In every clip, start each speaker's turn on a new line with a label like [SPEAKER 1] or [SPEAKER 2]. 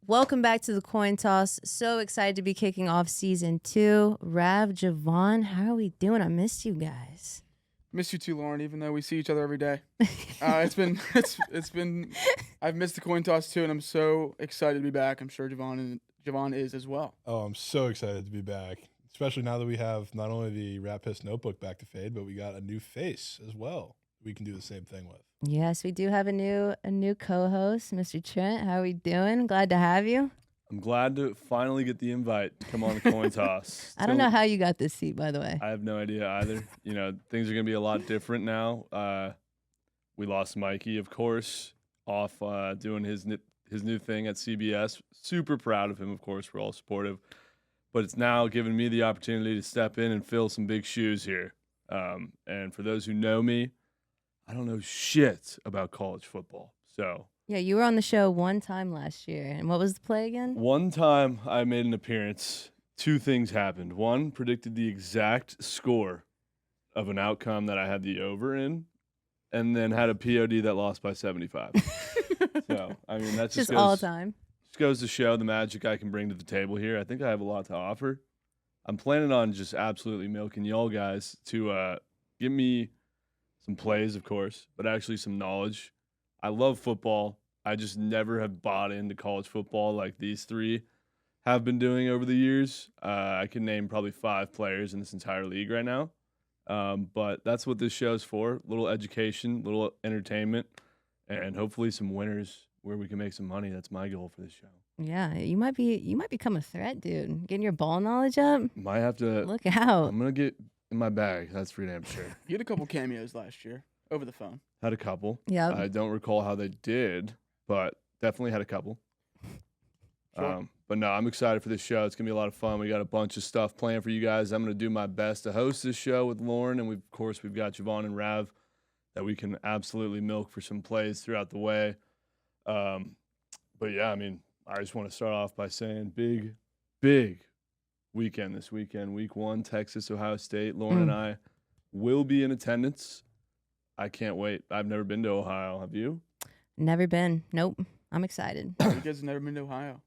[SPEAKER 1] Welcome back to the Coin Toss. So excited to be kicking off season 2. Rav, Jovan, how are we doing? I missed you guys.
[SPEAKER 2] Miss you too, Lauren. Even though we see each other every day, it's been. I've missed the coin toss too, and I'm so excited to be back. I'm sure Jovan is as well.
[SPEAKER 3] Oh, I'm so excited to be back, especially now that we have not only the Rat Piss notebook back to fade, but we got a new face as well. We can do the same thing with.
[SPEAKER 1] Yes, we do have a new co-host, Mr. Trent. How are we doing? Glad to have you.
[SPEAKER 4] I'm glad to finally get the invite to come on the coin toss.
[SPEAKER 1] I don't know how you got this seat, by the way.
[SPEAKER 4] I have no idea either. You know, things are going to be a lot different now. We lost Mikey, of course, off doing his new thing at CBS. Super proud of him, of course. We're all supportive. But it's now given me the opportunity to step in and fill some big shoes here. And for those who know me, I don't know shit about college football. So
[SPEAKER 1] yeah, you were on the show one time last year. And what was the play again?
[SPEAKER 4] one time I made an appearance. Two things happened. One, predicted the exact score of an outcome that I had the over in, and then had a POD that lost by 75. So, I mean, that's
[SPEAKER 1] just all time.
[SPEAKER 4] Just goes to show the magic I can bring to the table here. I think I have a lot to offer. I'm planning on just absolutely milking y'all guys to give me some plays, of course, but actually some knowledge. I love football. I just never have bought into college football like these three have been doing over the years. I can name probably 5 players in this entire league right now. But that's what this show's for. Little education, little entertainment, and hopefully some winners where we can make some money. That's my goal for this show.
[SPEAKER 1] Yeah, you might become a threat, dude. Getting your ball knowledge up.
[SPEAKER 4] Might have to
[SPEAKER 1] look out.
[SPEAKER 4] I'm gonna get in my bag. That's for damn sure.
[SPEAKER 2] You had a couple cameos last year over the phone.
[SPEAKER 4] Had a couple.
[SPEAKER 1] Yeah.
[SPEAKER 4] I don't recall how they did, but definitely had a couple.
[SPEAKER 2] Sure.
[SPEAKER 4] But no, I'm excited for this show. It's going to be a lot of fun. We got a bunch of stuff planned for you guys. I'm going to do my best to host this show with Lauren, and of course, we've got Jovan and Rav that we can absolutely milk for some plays throughout the way. But yeah, I mean, I just want to start off by saying big weekend this weekend. Week 1, Texas, Ohio State. Lauren and I will be in attendance. I can't wait. I've never been to Ohio. Have you?
[SPEAKER 1] Never been. Nope. I'm excited.
[SPEAKER 2] You guys have never been to Ohio.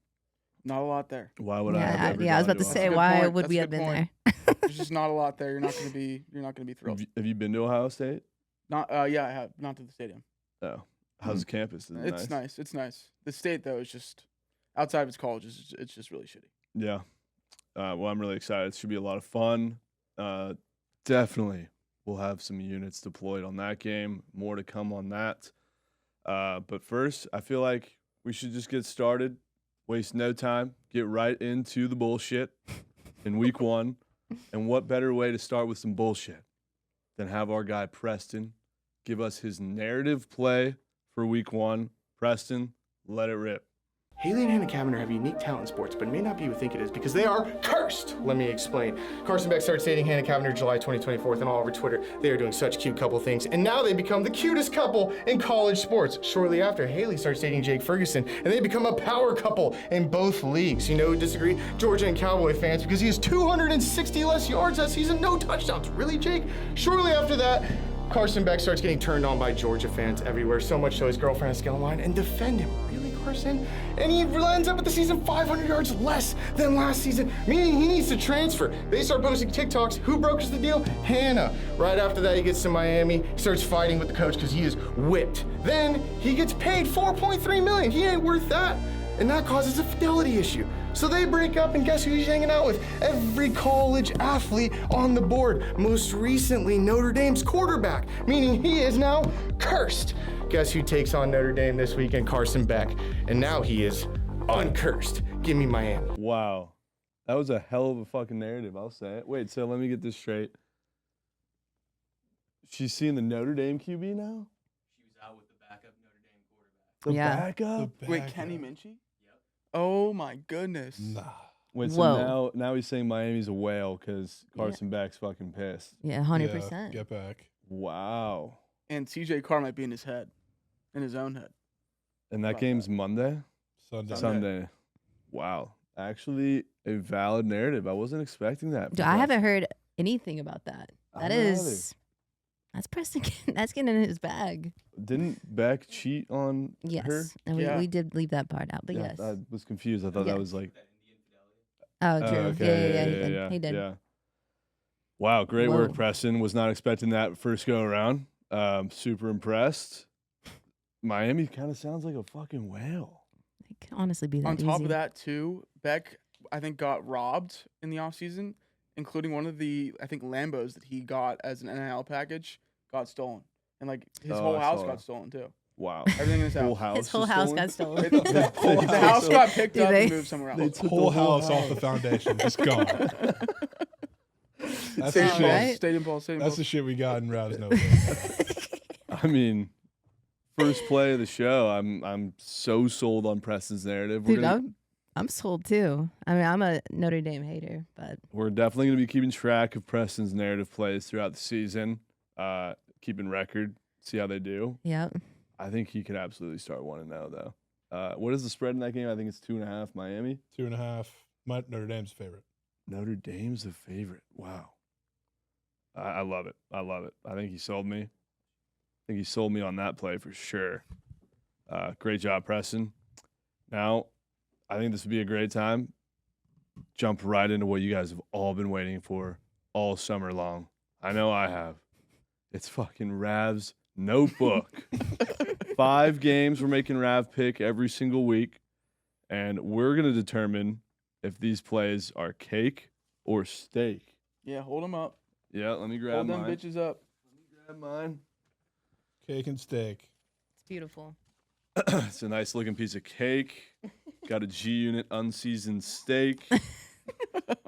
[SPEAKER 2] Not a lot there.
[SPEAKER 4] Why would I have ever
[SPEAKER 1] I was
[SPEAKER 4] gone
[SPEAKER 1] about to
[SPEAKER 4] Ohio?
[SPEAKER 1] say, why
[SPEAKER 2] point.
[SPEAKER 1] would
[SPEAKER 2] That's
[SPEAKER 1] we
[SPEAKER 2] a
[SPEAKER 1] have
[SPEAKER 2] good
[SPEAKER 1] been
[SPEAKER 2] point.
[SPEAKER 1] there?
[SPEAKER 2] There's just not a lot there. You're not gonna be thrilled.
[SPEAKER 4] Have you been to Ohio State?
[SPEAKER 2] Not yeah, I have. Not to the stadium.
[SPEAKER 4] Oh. How's the campus? Is it
[SPEAKER 2] It's
[SPEAKER 4] nice?
[SPEAKER 2] nice. It's nice. The state though is just outside of its college. It's just really shitty.
[SPEAKER 4] Yeah. Well, I'm really excited. It should be a lot of fun. Definitely we'll have some units deployed on that game. More to come on that. But first, I feel like we should just get started. Waste no time. Get right into the bullshit in week 1. And what better way to start with some bullshit than have our guy Preston give us his narrative play for week 1. Preston, let it rip.
[SPEAKER 5] Haley and Hannah Cavender have unique talent in sports, but it may not be what you think it is because they are cursed. Let me explain. Carson Beck starts dating Hannah Cavender July 2024, and all over Twitter, they are doing such cute couple things, and now they become the cutest couple in college sports. Shortly after, Haley starts dating Jake Ferguson, and they become a power couple in both leagues. You know who disagree? Georgia and Cowboy fans, because he has 260 less yards that season, no touchdowns. Really, Jake? Shortly after that, Carson Beck starts getting turned on by Georgia fans everywhere, so much so his girlfriend has to get online and defend him. Really, Carson? And he ends up with the season 500 yards less than last season, meaning he needs to transfer. They start posting TikToks. Who brokers the deal? Hannah. Right after that, he gets to Miami, starts fighting with the coach because he is whipped. Then he gets paid $4.3 million. He ain't worth that. And that causes a fidelity issue. So they break up, and guess who he's hanging out with? Every college athlete on the board. Most recently, Notre Dame's quarterback, meaning he is now cursed. Guess who takes on Notre Dame this weekend? Carson Beck. And now he is uncursed. Give me Miami.
[SPEAKER 4] Wow. That was a hell of a fucking narrative, I'll say it. Wait, so let me get this straight. She's seeing the Notre Dame QB now?
[SPEAKER 6] She was out with the backup Notre Dame quarterback.
[SPEAKER 1] Yeah.
[SPEAKER 4] Backup?
[SPEAKER 2] Wait, Kenny Minchie? Oh my goodness.
[SPEAKER 3] Nah.
[SPEAKER 4] Wait, so
[SPEAKER 1] Whoa.
[SPEAKER 4] now he's saying Miami's a whale because Carson Beck's fucking pissed.
[SPEAKER 1] Yeah, 100%.
[SPEAKER 3] Get back.
[SPEAKER 4] Wow.
[SPEAKER 2] And CJ Carr might be in his head, in his own head.
[SPEAKER 4] And that
[SPEAKER 2] About
[SPEAKER 4] game's Monday?
[SPEAKER 3] Sunday.
[SPEAKER 4] Sunday. Wow. Actually, a valid narrative. I wasn't expecting that.
[SPEAKER 1] Dude, I haven't heard anything about that.
[SPEAKER 4] I
[SPEAKER 1] That
[SPEAKER 4] haven't
[SPEAKER 1] is That's Preston. That's getting in his bag.
[SPEAKER 4] Didn't Beck cheat on her?
[SPEAKER 1] Yes, and
[SPEAKER 2] Yeah.
[SPEAKER 1] we did leave that part out, but
[SPEAKER 4] Yeah,
[SPEAKER 1] yes.
[SPEAKER 4] I was confused. I thought
[SPEAKER 1] Yeah.
[SPEAKER 4] that was like.
[SPEAKER 1] Oh, true.
[SPEAKER 4] Okay,
[SPEAKER 1] Yeah, he did.
[SPEAKER 4] Yeah. Wow, great work,
[SPEAKER 1] Whoa.
[SPEAKER 4] Preston. Was not expecting that first go around. Super impressed. Miami kind of sounds like a fucking whale.
[SPEAKER 1] It can honestly be that
[SPEAKER 2] On top
[SPEAKER 1] easy.
[SPEAKER 2] of that, too, Beck, I think, got robbed in the offseason, including one of the, I think, Lambos that he got as an NIL package got stolen. And, like, his
[SPEAKER 4] Oh,
[SPEAKER 2] whole
[SPEAKER 4] I
[SPEAKER 2] house
[SPEAKER 4] saw
[SPEAKER 2] got
[SPEAKER 4] that.
[SPEAKER 2] stolen, too.
[SPEAKER 4] Wow.
[SPEAKER 2] Everything in his
[SPEAKER 4] Whole
[SPEAKER 2] house.
[SPEAKER 4] house.
[SPEAKER 1] His whole
[SPEAKER 4] was
[SPEAKER 1] house
[SPEAKER 4] stolen?
[SPEAKER 1] got stolen.
[SPEAKER 2] The house got picked
[SPEAKER 1] Did
[SPEAKER 2] up
[SPEAKER 1] they?
[SPEAKER 2] and moved somewhere
[SPEAKER 4] They
[SPEAKER 2] else.
[SPEAKER 4] took
[SPEAKER 3] Whole
[SPEAKER 4] the whole
[SPEAKER 3] house off the foundation, just gone. That's the
[SPEAKER 2] Stadium
[SPEAKER 3] shit.
[SPEAKER 2] balls,
[SPEAKER 1] Right?
[SPEAKER 2] stadium balls, stadium
[SPEAKER 3] That's
[SPEAKER 2] balls.
[SPEAKER 3] the shit we got in Rav's notebook.
[SPEAKER 4] I mean, first play of the show. I'm so sold on Preston's narrative.
[SPEAKER 1] Dude, I'm sold too. I mean, I'm a Notre Dame hater, but
[SPEAKER 4] We're definitely going to be keeping track of Preston's narrative plays throughout the season, keeping record, see how they do.
[SPEAKER 1] yep.
[SPEAKER 4] I think he could absolutely start 1-0 though. What is the spread in that game? I think it's 2.5 Miami.
[SPEAKER 3] 2.5. Notre Dame's favorite.
[SPEAKER 4] Notre Dame's the favorite. Wow. I love it. I love it. I think he sold me. I think he sold me on that play for sure. Great job, Preston. Now, I think this would be a great time. Jump right into what you guys have all been waiting for all summer long. I know I have. It's fucking Rav's notebook. 5 games we're making Rav pick every single week, and we're going to determine if these plays are cake or steak.
[SPEAKER 2] Yeah, hold them up.
[SPEAKER 4] Yeah, let me grab
[SPEAKER 2] Hold them
[SPEAKER 4] mine.
[SPEAKER 2] bitches up.
[SPEAKER 4] Grab mine.
[SPEAKER 3] Cake and steak.
[SPEAKER 1] It's beautiful.
[SPEAKER 4] It's a nice looking piece of cake. Got a G Unit unseasoned steak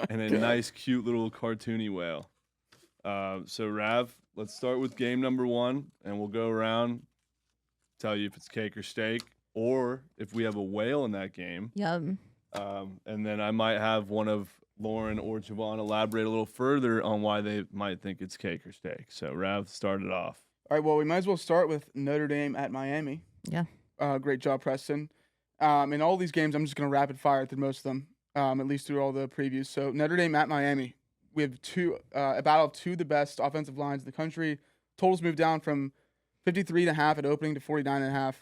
[SPEAKER 4] and a nice, cute little cartoony whale. So Rav, let's start with game number 1, and we'll go around, tell you if it's cake or steak, or if we have a whale in that game.
[SPEAKER 1] Yep.
[SPEAKER 4] And then I might have one of Lauren or Jovan elaborate a little further on why they might think it's cake or steak. So Rav, start it off.
[SPEAKER 2] All right, well, we might as well start with Notre Dame at Miami.
[SPEAKER 1] Yeah.
[SPEAKER 2] Great job, Preston. In all these games, I'm just going to rapid fire through most of them, at least through all the previews. So Notre Dame at Miami. We have a battle of 2 of the best offensive lines in the country. Totals moved down from 53.5 at opening to 49.5.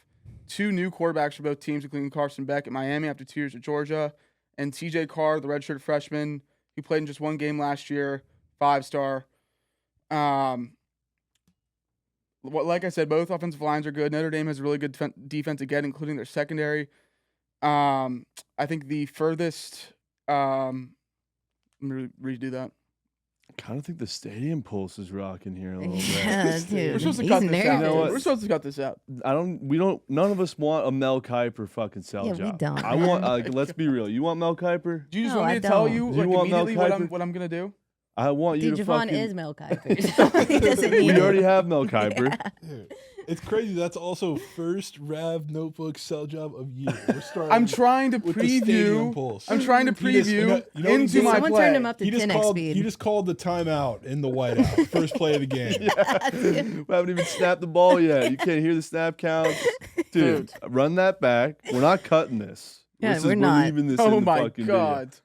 [SPEAKER 2] 2 new quarterbacks for both teams, including Carson Beck at Miami after 2 years at Georgia, and TJ Carr, the redshirt freshman, who played in just 1 game last year, 5-star. Like I said, both offensive lines are good. Notre Dame has a really good defense again, including their secondary. I think the furthest. Let me redo that.
[SPEAKER 4] I kind of think the stadium pulse is rocking here a little bit.
[SPEAKER 1] Yeah, dude.
[SPEAKER 2] We're supposed to
[SPEAKER 1] He's
[SPEAKER 2] cut this out.
[SPEAKER 1] nervous.
[SPEAKER 4] You know what?
[SPEAKER 2] We're supposed to cut this out.
[SPEAKER 4] None of us want a Mel Kiper fucking sell
[SPEAKER 1] Yeah,
[SPEAKER 4] job.
[SPEAKER 1] we don't,
[SPEAKER 4] I want,
[SPEAKER 1] man.
[SPEAKER 4] let's be real. You want Mel Kiper?
[SPEAKER 2] Do you just
[SPEAKER 1] No,
[SPEAKER 2] want me
[SPEAKER 1] I
[SPEAKER 2] to tell
[SPEAKER 1] don't.
[SPEAKER 2] you
[SPEAKER 4] You
[SPEAKER 2] like,
[SPEAKER 4] want Mel
[SPEAKER 2] immediately
[SPEAKER 4] Kiper?
[SPEAKER 2] what I'm gonna do?
[SPEAKER 4] I want you
[SPEAKER 1] Dude,
[SPEAKER 4] to
[SPEAKER 1] Javon
[SPEAKER 4] fucking.
[SPEAKER 1] is Mel Kiper. So he doesn't need
[SPEAKER 4] We
[SPEAKER 1] it.
[SPEAKER 4] already have Mel Kiper.
[SPEAKER 3] Dude, it's crazy. That's also first Rav notebook sell job of year. We're starting.
[SPEAKER 2] I'm trying to
[SPEAKER 3] with the stadium
[SPEAKER 2] preview.
[SPEAKER 3] pulse.
[SPEAKER 2] I'm trying to
[SPEAKER 3] He just-
[SPEAKER 2] preview
[SPEAKER 3] you know what he
[SPEAKER 2] into
[SPEAKER 3] did?
[SPEAKER 2] my
[SPEAKER 1] Someone
[SPEAKER 2] play.
[SPEAKER 1] turned him up to
[SPEAKER 3] He just
[SPEAKER 1] 10x
[SPEAKER 3] called.
[SPEAKER 1] speed.
[SPEAKER 3] He just called the timeout in the whiteout. First play of the game.
[SPEAKER 4] We haven't even snapped the ball yet. You can't hear the snap counts. Dude, run that back. We're not cutting this.
[SPEAKER 1] Yeah,
[SPEAKER 4] This
[SPEAKER 1] we're
[SPEAKER 4] is,
[SPEAKER 1] not.
[SPEAKER 4] leaving this in
[SPEAKER 2] Oh
[SPEAKER 4] the
[SPEAKER 2] my
[SPEAKER 4] fucking video.
[SPEAKER 2] god!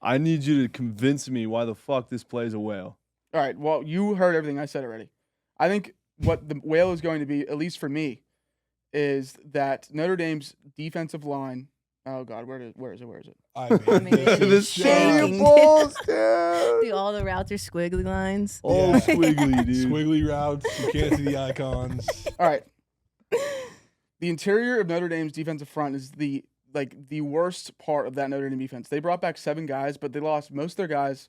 [SPEAKER 4] I need you to convince me why the fuck this plays a whale.
[SPEAKER 2] All right, well, you heard everything I said already. I think what the whale is going to be, at least for me, is that Notre Dame's defensive line. Oh god, where is it?
[SPEAKER 3] I
[SPEAKER 1] I mean,
[SPEAKER 3] this
[SPEAKER 1] it
[SPEAKER 3] is
[SPEAKER 1] is
[SPEAKER 4] stadium
[SPEAKER 1] shaking.
[SPEAKER 4] balls, dude.
[SPEAKER 1] Dude, all the routes are squiggly lines.
[SPEAKER 4] Oh,
[SPEAKER 3] Yeah.
[SPEAKER 4] squiggly, dude.
[SPEAKER 3] Squiggly routes. You can't see the icons.
[SPEAKER 2] All right. The interior of Notre Dame's defensive front is the worst part of that Notre Dame defense. They brought back 7 guys, but they lost most of their guys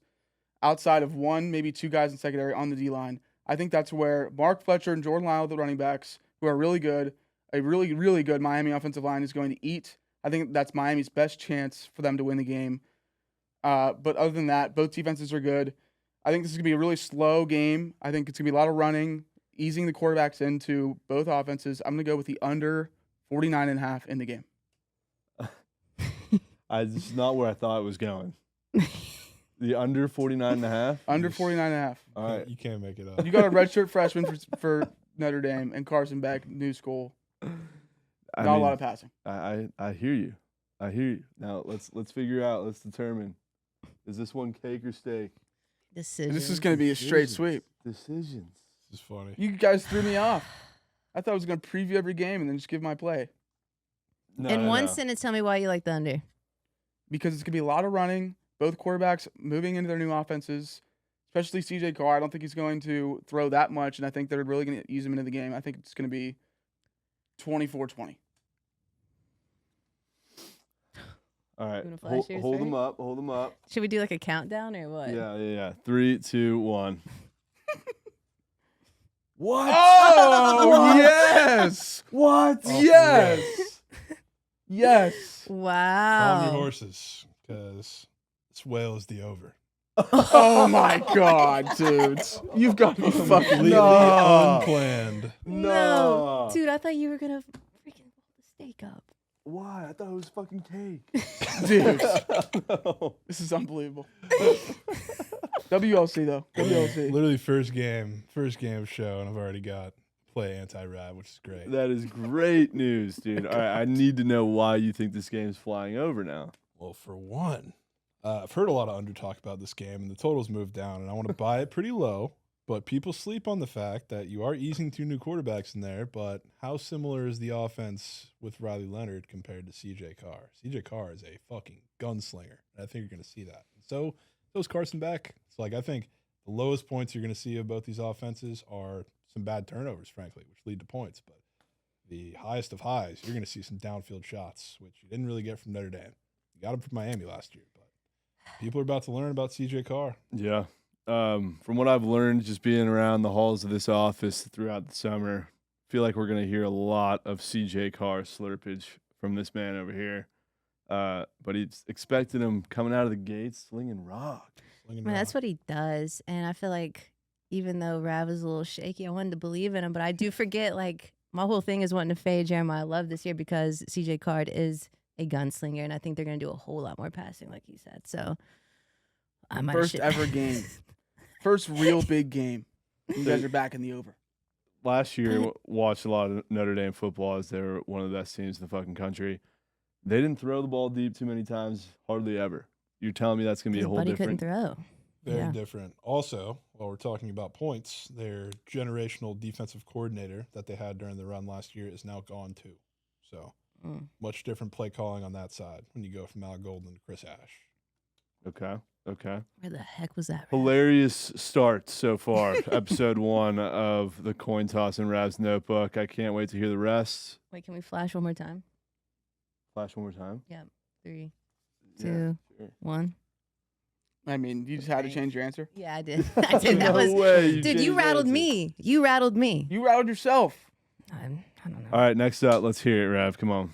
[SPEAKER 2] outside of 1, maybe 2 guys in secondary on the D-line. I think that's where Mark Fletcher and Jordan Lyle, the running backs, who are really good, a really, really good Miami offensive line is going to eat. I think that's Miami's best chance for them to win the game. But other than that, both defenses are good. I think this is going to be a really slow game. I think it's going to be a lot of running, easing the quarterbacks into both offenses. I'm going to go with the under 49.5 in the game.
[SPEAKER 4] This is not where I thought it was going. The under 49.5?
[SPEAKER 2] Under 49.5.
[SPEAKER 4] All right.
[SPEAKER 3] You can't make it up.
[SPEAKER 2] You got a redshirt freshman for Notre Dame and Carson Beck, new school.
[SPEAKER 4] I
[SPEAKER 2] Not a
[SPEAKER 4] mean,
[SPEAKER 2] lot of passing.
[SPEAKER 4] I hear you. I hear you. Now let's figure out. Let's determine. Is this one cake or steak?
[SPEAKER 1] Decision.
[SPEAKER 2] This is going to be a straight sweep.
[SPEAKER 4] Decisions.
[SPEAKER 3] This is funny.
[SPEAKER 2] You guys threw me off. I thought I was going to preview every game and then just give my play.
[SPEAKER 1] In one sentence, tell me why you like the under.
[SPEAKER 2] Because it's going to be a lot of running, both quarterbacks moving into their new offenses, especially CJ Carr. I don't think he's going to throw that much, and I think they're really going to ease him into the game. I think it's going to be 24-20.
[SPEAKER 4] All right.
[SPEAKER 1] You wanna flash yours
[SPEAKER 4] Hold them
[SPEAKER 1] first?
[SPEAKER 4] up. Hold them up.
[SPEAKER 1] Should we do like a countdown or what?
[SPEAKER 4] Yeah. 3, 2, 1. What?
[SPEAKER 2] Oh, yes!
[SPEAKER 4] What?
[SPEAKER 3] Oh,
[SPEAKER 2] Yes! Yes!
[SPEAKER 3] Calm your
[SPEAKER 1] Wow.
[SPEAKER 3] horses, because this whale is the over.
[SPEAKER 2] Oh, my God, dude. You've got to be fucking
[SPEAKER 3] Completely
[SPEAKER 4] No.
[SPEAKER 3] unplanned.
[SPEAKER 1] No. Dude, I thought you were going to freaking roll the steak up.
[SPEAKER 4] Why? I thought it was fucking cake.
[SPEAKER 2] Dude,
[SPEAKER 4] No.
[SPEAKER 2] this is unbelievable. WLC, though. WLC.
[SPEAKER 3] Literally first game of show, and I've already got play anti-rad, which is great.
[SPEAKER 4] That is great news, dude. All right, I need to know why you think this game's flying over now.
[SPEAKER 3] Well, for one, I've heard a lot of under talk about this game, and the totals moved down, and I want to buy it pretty low. But people sleep on the fact that you are easing 2 new quarterbacks in there. But how similar is the offense with Riley Leonard compared to CJ Carr? CJ Carr is a fucking gunslinger, and I think you're going to see that. And so is Carson Beck. It's like, I think the lowest points you're going to see of both these offenses are some bad turnovers, frankly, which lead to points. But the highest of highs, you're going to see some downfield shots, which you didn't really get from Notre Dame. You got them from Miami last year, but people are about to learn about CJ Carr.
[SPEAKER 4] Yeah. From what I've learned just being around the halls of this office throughout the summer, I feel like we're going to hear a lot of CJ Carr slurpage from this man over here. But he's expecting him coming out of the gates slinging rock.
[SPEAKER 1] I mean, that's what he does. And I feel like even though Rav is a little shaky, I wanted to believe in him. But I do forget, like, my whole thing is wanting to fade Jeremiah Love this year because CJ Carr is a gunslinger. And I think they're going to do a whole lot more passing, like he said. So I might
[SPEAKER 2] First ever game. First real big game. You guys are back in the over.
[SPEAKER 4] Last year, watched a lot of Notre Dame football as they were one of the best teams in the fucking country. They didn't throw the ball deep too many times, hardly ever. You're telling me that's going to be a
[SPEAKER 1] His
[SPEAKER 4] whole
[SPEAKER 1] buddy
[SPEAKER 4] different.
[SPEAKER 1] couldn't throw.
[SPEAKER 3] Very
[SPEAKER 1] Yeah.
[SPEAKER 3] different. Also, while we're talking about points, their generational defensive coordinator that they had during the run last year is now gone too. So much different play calling on that side when you go from Al Golden to Chris Ash.
[SPEAKER 4] Okay.
[SPEAKER 1] Where the heck was that? Rav?
[SPEAKER 4] Hilarious start so far. Episode 1 of the Coin Toss and Rav's Notebook. I can't wait to hear the rest.
[SPEAKER 1] Wait, can we flash one more time?
[SPEAKER 4] Flash one more time.
[SPEAKER 1] 3,
[SPEAKER 4] Yeah,
[SPEAKER 1] 2,
[SPEAKER 4] sure.
[SPEAKER 1] 1.
[SPEAKER 2] I mean, you just had to change your answer.
[SPEAKER 1] Yeah, I did. I did. That
[SPEAKER 4] No
[SPEAKER 1] was,
[SPEAKER 4] way.
[SPEAKER 1] dude.
[SPEAKER 4] changed
[SPEAKER 1] You rattled
[SPEAKER 4] answers.
[SPEAKER 1] me. You rattled me.
[SPEAKER 2] You routed yourself.
[SPEAKER 1] I don't know.
[SPEAKER 4] All right, next up, let's hear it, Rav. Come on.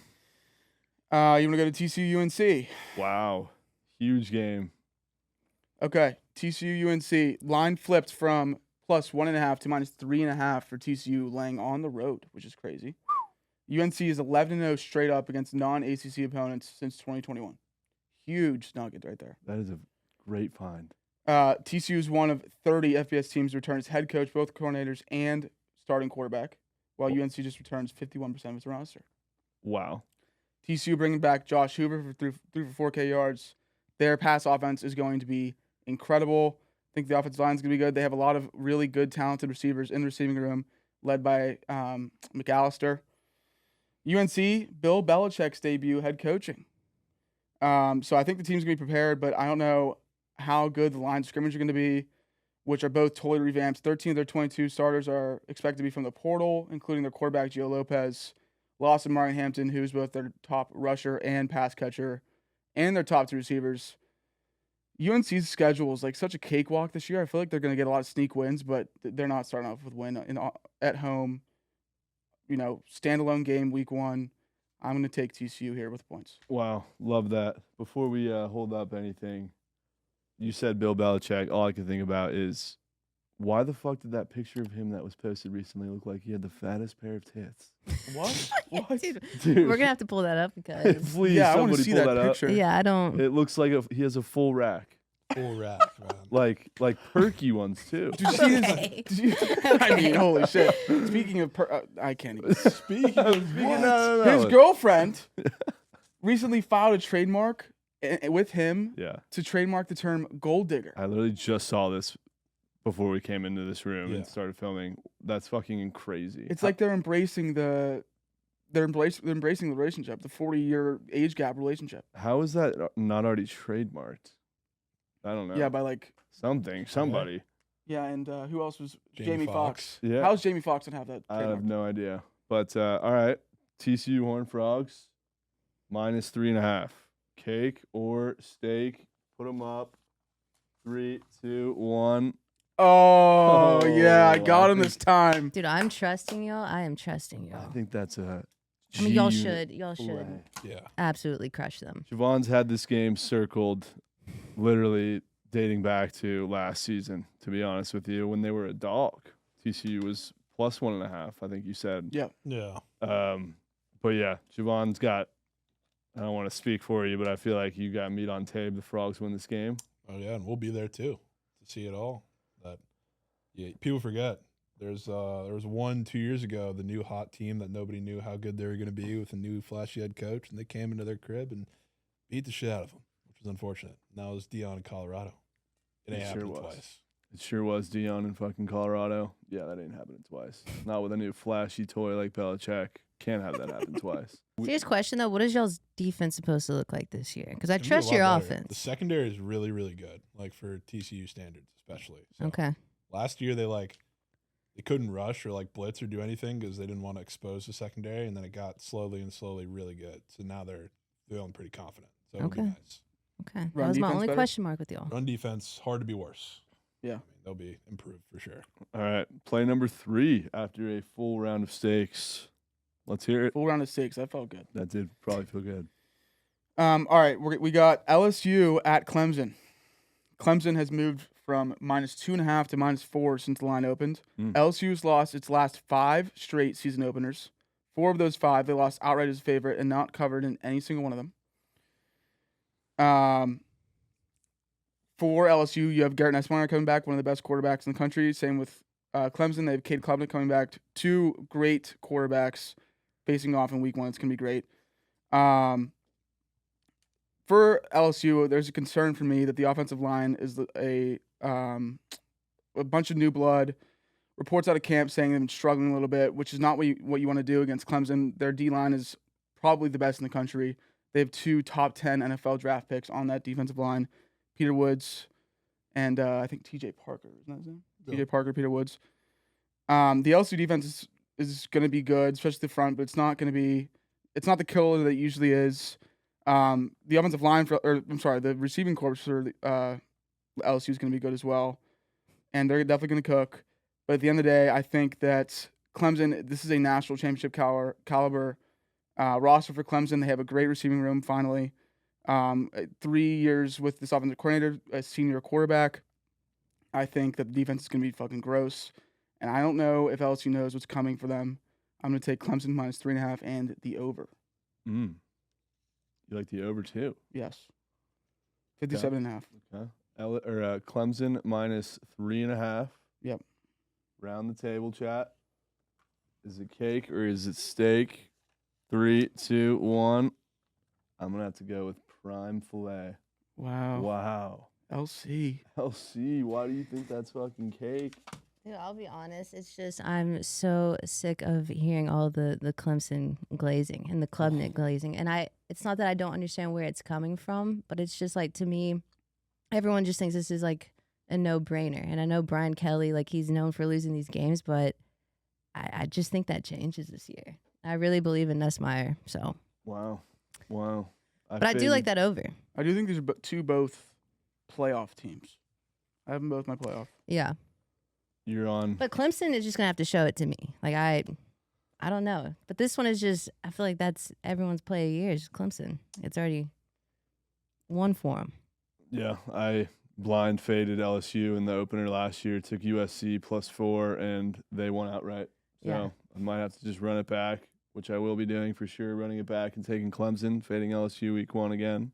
[SPEAKER 2] You want to go to TCU UNC?
[SPEAKER 4] Wow. Huge game.
[SPEAKER 2] Okay. TCU UNC. Line flipped from plus 1.5 to minus 3.5 for TCU laying on the road, which is crazy. UNC is 11-0 straight up against non-ACC opponents since 2021. Huge nugget right there.
[SPEAKER 4] That is a great find.
[SPEAKER 2] TCU is one of 30 FBS teams to return its head coach, both coordinators, and starting quarterback, while UNC just returns 51% of its roster.
[SPEAKER 4] Wow.
[SPEAKER 2] TCU bringing back Josh Hoover for 3 for 4K yards. Their pass offense is going to be incredible. I think the offensive line is going to be good. They have a lot of really good, talented receivers in the receiving room, led by McAllister. UNC, Bill Belichick's debut head coaching. So I think the team's going to be prepared, but I don't know how good the line of scrimmage are going to be, which are both totally revamped. 13 of their 22 starters are expected to be from the portal, including their quarterback, Gio Lopez, Lawson Martin Hampton, who's both their top rusher and pass catcher, and their top 2 receivers. UNC's schedule is like such a cakewalk this year. I feel like they're going to get a lot of sneak wins, but they're not starting off with win at home. You know, standalone game week 1. I'm going to take TCU here with points.
[SPEAKER 4] Wow. Love that. Before we hold up anything, you said Bill Belichick. All I can think about is why the fuck did that picture of him that was posted recently look like he had the fattest pair of tits?
[SPEAKER 2] What? What?
[SPEAKER 1] Dude,
[SPEAKER 4] Dude.
[SPEAKER 1] we're gonna have to pull that up because
[SPEAKER 4] Please,
[SPEAKER 2] Yeah, I want
[SPEAKER 4] somebody
[SPEAKER 2] to see
[SPEAKER 4] pull
[SPEAKER 2] that
[SPEAKER 4] that
[SPEAKER 2] picture.
[SPEAKER 1] yeah, I don't.
[SPEAKER 4] up. It looks like he has a full rack.
[SPEAKER 3] Full rack, man.
[SPEAKER 4] Like perky ones, too.
[SPEAKER 2] Did you see his?
[SPEAKER 1] Okay.
[SPEAKER 2] Did you, I mean, holy shit. Speaking of, I can't even.
[SPEAKER 3] Speaking of
[SPEAKER 4] No.
[SPEAKER 2] His girlfriend recently filed a trademark with him
[SPEAKER 4] Yeah.
[SPEAKER 2] to trademark the term gold digger.
[SPEAKER 4] I literally just saw this before we came into this room
[SPEAKER 3] Yeah.
[SPEAKER 4] and started filming. That's fucking crazy.
[SPEAKER 2] It's like they're embracing the relationship, the 40-year age gap relationship.
[SPEAKER 4] How is that not already trademarked? I don't know.
[SPEAKER 2] Yeah, by like
[SPEAKER 4] somebody.
[SPEAKER 2] yeah, and who else was
[SPEAKER 3] Jamie
[SPEAKER 2] Foxx?
[SPEAKER 3] Foxx.
[SPEAKER 4] Yeah.
[SPEAKER 2] How's Jamie Foxx gonna have that?
[SPEAKER 4] I have
[SPEAKER 2] trademark?
[SPEAKER 4] no idea. But all right, TCU Horned Frogs -3.5. Cake or steak? Put them up. 3, 2, 1.
[SPEAKER 2] Oh yeah, I
[SPEAKER 4] Oh,
[SPEAKER 2] got
[SPEAKER 4] I
[SPEAKER 2] him
[SPEAKER 4] think-
[SPEAKER 2] this time.
[SPEAKER 1] Dude, I'm trusting y'all. I am trusting
[SPEAKER 4] I
[SPEAKER 1] y'all.
[SPEAKER 4] think that's a.
[SPEAKER 1] I mean, y'all
[SPEAKER 4] G-unit
[SPEAKER 1] should. Y'all should
[SPEAKER 4] play.
[SPEAKER 3] Yeah.
[SPEAKER 1] absolutely crush them.
[SPEAKER 4] Javon's had this game circled, literally dating back to last season. To be honest with you, when they were a dog, TCU was +1.5. I think you said.
[SPEAKER 2] Yeah.
[SPEAKER 3] Yeah.
[SPEAKER 4] But yeah, Javon's got. I don't want to speak for you, but I feel like you got meat on tape. The Frogs win this game.
[SPEAKER 3] Oh yeah, and we'll be there too to see it all. That yeah, people forget. There was 2 years ago, the new hot team that nobody knew how good they were going to be with a new flashy head coach, and they came into their crib and beat the shit out of them, which was unfortunate. Now it's Dion in Colorado. It ain't
[SPEAKER 4] It sure
[SPEAKER 3] happening
[SPEAKER 4] was.
[SPEAKER 3] twice.
[SPEAKER 4] It sure was Dion in fucking Colorado. Yeah, that ain't happening twice. Not with a new flashy toy like Belichick. Can't have that happen twice.
[SPEAKER 1] Serious question though, what is y'all's defense supposed to look like this year? Because I
[SPEAKER 3] It's gonna be a
[SPEAKER 1] trust your
[SPEAKER 3] lot better. The
[SPEAKER 1] offense.
[SPEAKER 3] secondary is really, really good, like for TCU standards, especially. So
[SPEAKER 1] Okay.
[SPEAKER 3] last year they couldn't rush or like blitz or do anything because they didn't want to expose the secondary, and then it got slowly really good. So now they're feeling pretty confident. So it'll be
[SPEAKER 1] Okay.
[SPEAKER 3] nice.
[SPEAKER 1] Okay.
[SPEAKER 2] Run
[SPEAKER 1] That was my
[SPEAKER 2] defense
[SPEAKER 1] only
[SPEAKER 2] better?
[SPEAKER 1] question mark with y'all.
[SPEAKER 3] Run defense hard to be worse.
[SPEAKER 2] Yeah.
[SPEAKER 3] I mean, they'll be improved for sure.
[SPEAKER 4] All right, play number 3 after a full round of steaks. Let's hear it.
[SPEAKER 2] Full round of 6. That felt good.
[SPEAKER 4] That did probably feel good.
[SPEAKER 2] All right, we got LSU at Clemson. Clemson has moved from -2.5 to -4 since the line opened.
[SPEAKER 4] Mm.
[SPEAKER 2] LSU's lost its last 5 straight season openers. 4 of those 5 they lost outright as a favorite and not covered in any single one of them. For LSU, you have Garrett Nussmeier coming back, one of the best quarterbacks in the country. Same with Clemson. They have Cade Klubnik coming back. 2 great quarterbacks facing off in week 1. It's going to be great. For LSU, there's a concern for me that the offensive line is a bunch of new blood. Reports out of camp saying they've been struggling a little bit, which is not what you want to do against Clemson. Their D-line is probably the best in the country. They have 2 top 10 NFL draft picks on that defensive line, Peter Woods and I think T.J. Parker. Isn't that his name?
[SPEAKER 3] Yeah.
[SPEAKER 2] T.J. Parker, Peter Woods. The LSU defense is going to be good, especially the front, but it's not the killer that it usually is. The offensive line the receiving corps for LSU is going to be good as well, and they're definitely going to cook. But at the end of the day, I think that Clemson, this is a national championship caliber roster for Clemson. They have a great receiving room finally. 3 years with this offensive coordinator, a senior quarterback. I think that the defense is going to be fucking gross, and I don't know if LSU knows what's coming for them. I'm going to take Clemson -3.5 and the over.
[SPEAKER 4] You like the over too?
[SPEAKER 2] Yes. 57.5.
[SPEAKER 4] Okay. Clemson -3.5.
[SPEAKER 2] Yep.
[SPEAKER 4] Round the table, chat. Is it cake or is it steak? 3, 2, 1. I'm gonna have to go with prime filet.
[SPEAKER 2] Wow.
[SPEAKER 4] Wow.
[SPEAKER 2] LC.
[SPEAKER 4] LC, why do you think that's fucking cake?
[SPEAKER 1] Dude, I'll be honest. It's just I'm so sick of hearing all the Clemson glazing and the Klubnik glazing, and it's not that I don't understand where it's coming from, but it's just like to me, everyone just thinks this is like a no-brainer. And I know Brian Kelly, like he's known for losing these games, but I just think that changes this year. I really believe in Nussmeier, so.
[SPEAKER 4] Wow.
[SPEAKER 1] But I do like that over.
[SPEAKER 2] I do think these are both playoff teams. I have them both in my playoff.
[SPEAKER 1] Yeah.
[SPEAKER 4] You're on.
[SPEAKER 1] But Clemson is just gonna have to show it to me. Like I don't know. But this one is just I feel like that's everyone's play of the year is Clemson. It's already won for them.
[SPEAKER 4] Yeah, I blind faded LSU in the opener last year. Took USC +4, and they won outright. So
[SPEAKER 1] Yeah.
[SPEAKER 4] I might have to just run it back, which I will be doing for sure. Running it back and taking Clemson, fading LSU week 1 again.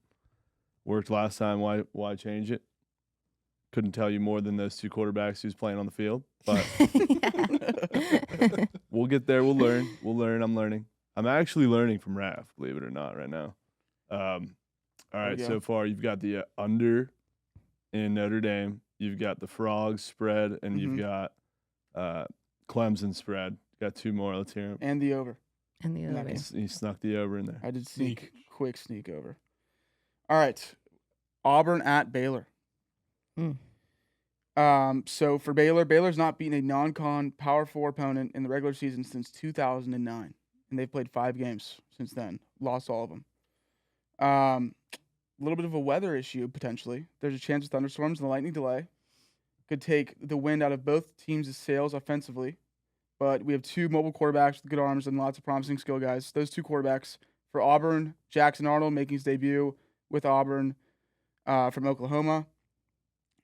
[SPEAKER 4] Worked last time. Why change it? Couldn't tell you more than those 2 quarterbacks who's playing on the field, but we'll get there. We'll learn. I'm learning. I'm actually learning from Raph, believe it or not, right now. All right,
[SPEAKER 2] go.
[SPEAKER 4] so far you've got the under in Notre Dame. you've got the Frogs spread, and you've
[SPEAKER 2] Mhm.
[SPEAKER 4] got Clemson spread. Got 2 more. Let's hear him.
[SPEAKER 2] And the over.
[SPEAKER 1] And the
[SPEAKER 2] in that
[SPEAKER 1] other.
[SPEAKER 2] game.
[SPEAKER 4] He snuck the over in there.
[SPEAKER 2] I did
[SPEAKER 3] Sneak.
[SPEAKER 2] quick sneak over. All right. Auburn at Baylor. So for Baylor, Baylor's not beaten a non-con Power 4 opponent in the regular season since 2009. And they've played 5 games since then. Lost all of them. A little bit of a weather issue, potentially. There's a chance of thunderstorms and a lightning delay. Could take the wind out of both teams' sails offensively. But we have 2 mobile quarterbacks with good arms and lots of promising skill guys. Those 2 quarterbacks for Auburn, Jackson Arnold making his debut with Auburn from Oklahoma.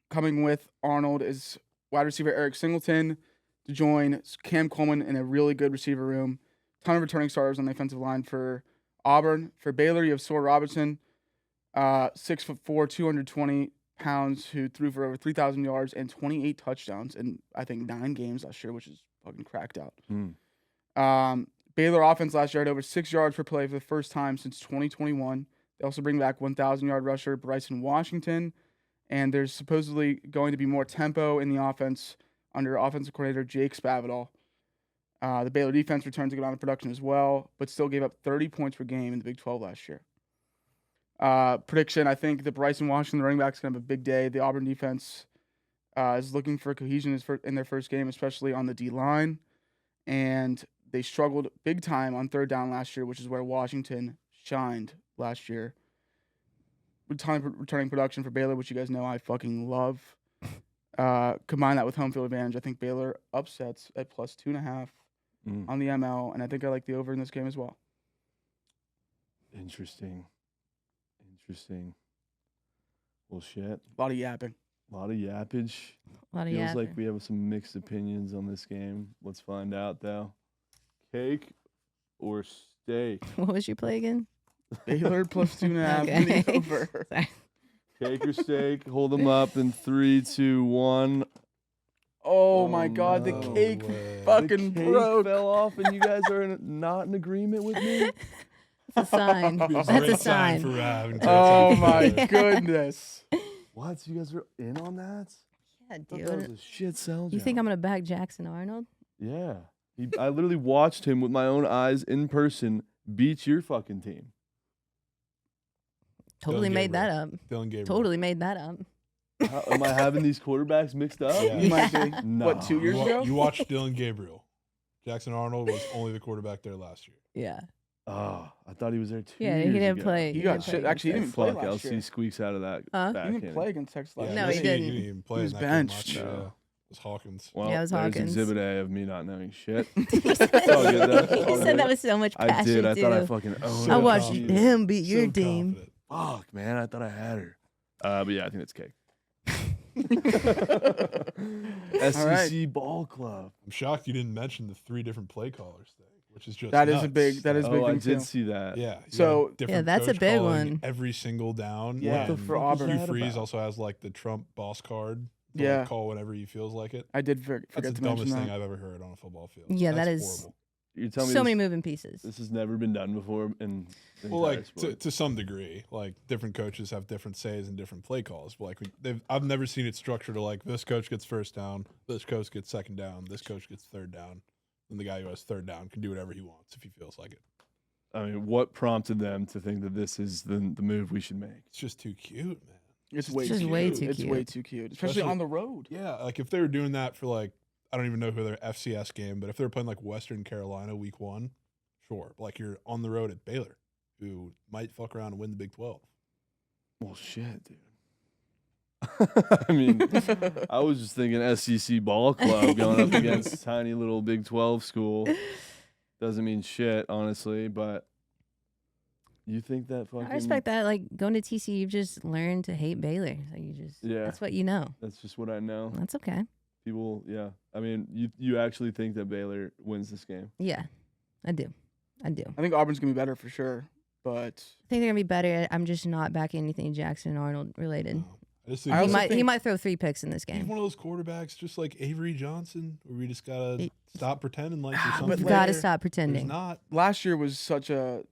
[SPEAKER 2] Coming with Arnold is wide receiver Eric Singleton to join Cam Coleman in a really good receiver room. Ton of returning starters on the offensive line for Auburn. For Baylor, you have Sawyer Robertson, 6'4", 220 pounds, who threw for over 3,000 yards and 28 touchdowns in, I think, 9 games last year, which is fucking cracked out. Baylor offense last year had over 6 yards per play for the first time since 2021. They also bring back 1,000-yard rusher Bryson Washington, and there's supposedly going to be more tempo in the offense under offensive coordinator Jake Spavital. The Baylor defense returned to good amount of production as well, but still gave up 30 points per game in the Big 12 last year. Prediction, I think that Bryson Washington, the running back, is going to have a big day. The Auburn defense is looking for cohesion in their first game, especially on the D-line. And they struggled big time on 3rd down last year, which is where Washington shined last year. With ton of returning production for Baylor, which you guys know I fucking love. Combine that with home field advantage, I think Baylor upsets at plus 2.5 on the ML, and I think I like the over in this game as well.
[SPEAKER 4] Interesting. Well, shit.
[SPEAKER 2] A lot of yapping.
[SPEAKER 4] A lot of yappage.
[SPEAKER 1] A lot of
[SPEAKER 4] Feels
[SPEAKER 1] yapping.
[SPEAKER 4] like we have some mixed opinions on this game. Let's find out, though. Cake or steak?
[SPEAKER 1] What was your play again?
[SPEAKER 2] Baylor plus 2.5
[SPEAKER 1] Okay.
[SPEAKER 2] in the over.
[SPEAKER 1] Sorry.
[SPEAKER 4] Cake or steak? Hold them up in 3, 2, 1.
[SPEAKER 2] Oh my God, the
[SPEAKER 4] no
[SPEAKER 2] cake
[SPEAKER 3] way.
[SPEAKER 2] fucking
[SPEAKER 4] The cake
[SPEAKER 2] broke.
[SPEAKER 4] fell off, and you guys are not in agreement with me.
[SPEAKER 1] It's a sign.
[SPEAKER 3] Be a
[SPEAKER 1] That's a
[SPEAKER 3] great
[SPEAKER 1] sign.
[SPEAKER 3] for Rav.
[SPEAKER 2] Oh my
[SPEAKER 1] Yeah.
[SPEAKER 2] goodness.
[SPEAKER 4] What? You guys are in on that?
[SPEAKER 1] Yeah,
[SPEAKER 4] I thought that was
[SPEAKER 1] dude.
[SPEAKER 4] a shit sell.
[SPEAKER 1] You think I'm gonna back Jackson Arnold?
[SPEAKER 4] Yeah. I literally watched him with my own eyes in person beat your fucking team.
[SPEAKER 1] Totally
[SPEAKER 3] Dylan
[SPEAKER 1] made that
[SPEAKER 3] Gabriel.
[SPEAKER 1] up.
[SPEAKER 3] Dylan Gabriel.
[SPEAKER 1] Totally made that up.
[SPEAKER 4] Am I having these quarterbacks mixed up?
[SPEAKER 3] Yeah.
[SPEAKER 2] You might be.
[SPEAKER 4] No.
[SPEAKER 2] What, 2 years ago?
[SPEAKER 3] You watched Dylan Gabriel. Jackson Arnold was only the quarterback there last year.
[SPEAKER 1] Yeah.
[SPEAKER 4] Oh, I thought he was there 2
[SPEAKER 1] Yeah,
[SPEAKER 4] years
[SPEAKER 1] he didn't
[SPEAKER 4] ago.
[SPEAKER 1] play.
[SPEAKER 2] He got
[SPEAKER 1] didn't
[SPEAKER 2] shit.
[SPEAKER 1] play
[SPEAKER 2] Actually, he
[SPEAKER 1] against
[SPEAKER 2] didn't
[SPEAKER 4] Fuck,
[SPEAKER 2] play last
[SPEAKER 4] LC
[SPEAKER 2] year.
[SPEAKER 4] squeaks out of that
[SPEAKER 1] Huh?
[SPEAKER 4] back
[SPEAKER 2] He didn't
[SPEAKER 4] inning.
[SPEAKER 2] play against Texas last
[SPEAKER 3] Yeah,
[SPEAKER 1] No,
[SPEAKER 2] year.
[SPEAKER 1] he
[SPEAKER 3] he
[SPEAKER 1] didn't.
[SPEAKER 3] didn't even play.
[SPEAKER 2] He was
[SPEAKER 3] in that game
[SPEAKER 2] benched.
[SPEAKER 3] last year.
[SPEAKER 4] No.
[SPEAKER 3] Yeah. It was Hawkins.
[SPEAKER 4] Well,
[SPEAKER 1] Yeah, it was
[SPEAKER 4] there's
[SPEAKER 1] Hawkins.
[SPEAKER 4] exhibit A of me not knowing shit.
[SPEAKER 1] He
[SPEAKER 4] It's all good, though. It's all
[SPEAKER 1] said
[SPEAKER 4] good.
[SPEAKER 1] that with so much
[SPEAKER 4] I
[SPEAKER 1] passion
[SPEAKER 4] did. I
[SPEAKER 1] too.
[SPEAKER 4] thought I fucking owned
[SPEAKER 3] So
[SPEAKER 1] I
[SPEAKER 4] it.
[SPEAKER 1] watched
[SPEAKER 3] confident.
[SPEAKER 1] him beat your
[SPEAKER 3] So
[SPEAKER 1] team.
[SPEAKER 3] confident.
[SPEAKER 4] Fuck, man. I thought I had her. But yeah, I think it's cake. SEC Ball Club.
[SPEAKER 3] I'm shocked you didn't mention the 3 different play callers thing, which is just
[SPEAKER 2] That is a
[SPEAKER 3] nuts.
[SPEAKER 2] big- that is a big
[SPEAKER 4] Oh, I
[SPEAKER 2] thing,
[SPEAKER 4] did
[SPEAKER 2] too.
[SPEAKER 4] see that.
[SPEAKER 3] Yeah. you
[SPEAKER 2] So-
[SPEAKER 3] have different
[SPEAKER 1] that's a
[SPEAKER 3] coach
[SPEAKER 1] big
[SPEAKER 3] calling
[SPEAKER 1] one.
[SPEAKER 3] Every single down.
[SPEAKER 2] Yeah.
[SPEAKER 3] and
[SPEAKER 2] What the fuck is
[SPEAKER 3] Hugh
[SPEAKER 4] that
[SPEAKER 3] Freeze
[SPEAKER 4] about?
[SPEAKER 3] also has like the Trump boss card. To,
[SPEAKER 2] Yeah.
[SPEAKER 3] like, call whenever he feels like it.
[SPEAKER 2] I did
[SPEAKER 3] That's
[SPEAKER 2] forget
[SPEAKER 3] the
[SPEAKER 2] to mention
[SPEAKER 3] dumbest thing
[SPEAKER 2] that.
[SPEAKER 3] I've ever heard on a football field.
[SPEAKER 1] Yeah,
[SPEAKER 3] That's
[SPEAKER 1] that is
[SPEAKER 3] horrible.
[SPEAKER 4] You're telling me
[SPEAKER 1] So
[SPEAKER 4] this,
[SPEAKER 1] many moving pieces.
[SPEAKER 4] this has never been done before in the
[SPEAKER 3] Well,
[SPEAKER 4] entire
[SPEAKER 3] like
[SPEAKER 4] sport.
[SPEAKER 3] to some degree, like different coaches have different says and different play calls. But like I've never seen it structured to like this coach gets first down, this coach gets second down, this coach gets third down, and the guy who has third down can do whatever he wants if he feels like it.
[SPEAKER 4] I mean, what prompted them to think that this is the move we should make?
[SPEAKER 3] It's just too cute, man.
[SPEAKER 2] It's
[SPEAKER 3] It's
[SPEAKER 2] way
[SPEAKER 1] just
[SPEAKER 2] too
[SPEAKER 1] way
[SPEAKER 2] cute.
[SPEAKER 1] too
[SPEAKER 2] It's
[SPEAKER 1] cute.
[SPEAKER 2] way too cute, especially
[SPEAKER 3] Especially-
[SPEAKER 2] on the road.
[SPEAKER 3] Yeah, like if they were doing that for like I don't even know who their FCS game, but if they were playing like Western Carolina week 1, sure. But like you're on the road at Baylor, who might fuck around and win the Big 12.
[SPEAKER 4] Well, shit, dude. I mean, I was just thinking SEC Ball Club going up against tiny little Big 12 school. Doesn't mean shit, honestly, but you think that fucking...
[SPEAKER 1] I respect that. Like going to TC, you've just learned to hate Baylor. So you just
[SPEAKER 4] Yeah.
[SPEAKER 1] that's what you know.
[SPEAKER 4] That's just what I know.
[SPEAKER 1] That's okay.
[SPEAKER 4] People, yeah. I mean, you actually think that Baylor wins this game?
[SPEAKER 1] Yeah, I do. I do.
[SPEAKER 2] I think Auburn's gonna be better for sure, but
[SPEAKER 1] I think they're gonna be better. I'm just not backing anything Jackson Arnold related.
[SPEAKER 3] I just
[SPEAKER 2] I
[SPEAKER 3] think
[SPEAKER 1] He
[SPEAKER 2] also
[SPEAKER 1] might he
[SPEAKER 2] think-
[SPEAKER 1] might throw 3 picks in this
[SPEAKER 3] he's
[SPEAKER 1] game.
[SPEAKER 3] one of those quarterbacks just like Avery Johnson, where we just gotta
[SPEAKER 1] He-
[SPEAKER 3] stop pretending like
[SPEAKER 2] Ah,
[SPEAKER 3] there's
[SPEAKER 2] but
[SPEAKER 3] something.
[SPEAKER 2] like-
[SPEAKER 1] Gotta
[SPEAKER 2] later,
[SPEAKER 1] stop
[SPEAKER 3] There's
[SPEAKER 1] pretending.
[SPEAKER 3] not.
[SPEAKER 2] last year was such a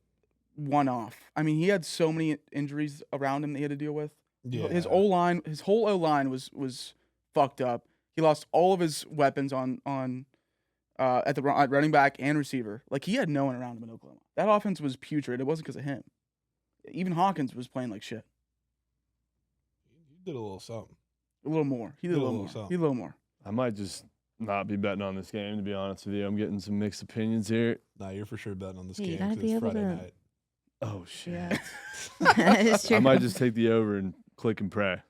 [SPEAKER 2] one-off. I mean, he had so many injuries around him that he had to deal with.
[SPEAKER 3] Yeah.
[SPEAKER 2] His whole O line was fucked up. He lost all of his weapons at running back and receiver. Like, he had no one around him in Oklahoma. That offense was putrid. It wasn't because of him. Even Hawkins was playing like shit.
[SPEAKER 3] He did a little something.
[SPEAKER 2] A little more. He did a little more.
[SPEAKER 3] something.
[SPEAKER 2] He did a little more.
[SPEAKER 4] I might just not be betting on this game, to be honest with you. I'm getting some mixed opinions here.
[SPEAKER 3] Nah, you're for sure betting on this
[SPEAKER 1] Yeah, you
[SPEAKER 3] game
[SPEAKER 1] gotta
[SPEAKER 3] because
[SPEAKER 1] be
[SPEAKER 3] it's
[SPEAKER 1] able
[SPEAKER 3] Friday
[SPEAKER 1] to-
[SPEAKER 3] night.
[SPEAKER 4] Oh, shit.
[SPEAKER 1] Yeah. That is true.
[SPEAKER 4] I might just take the over and click and pray.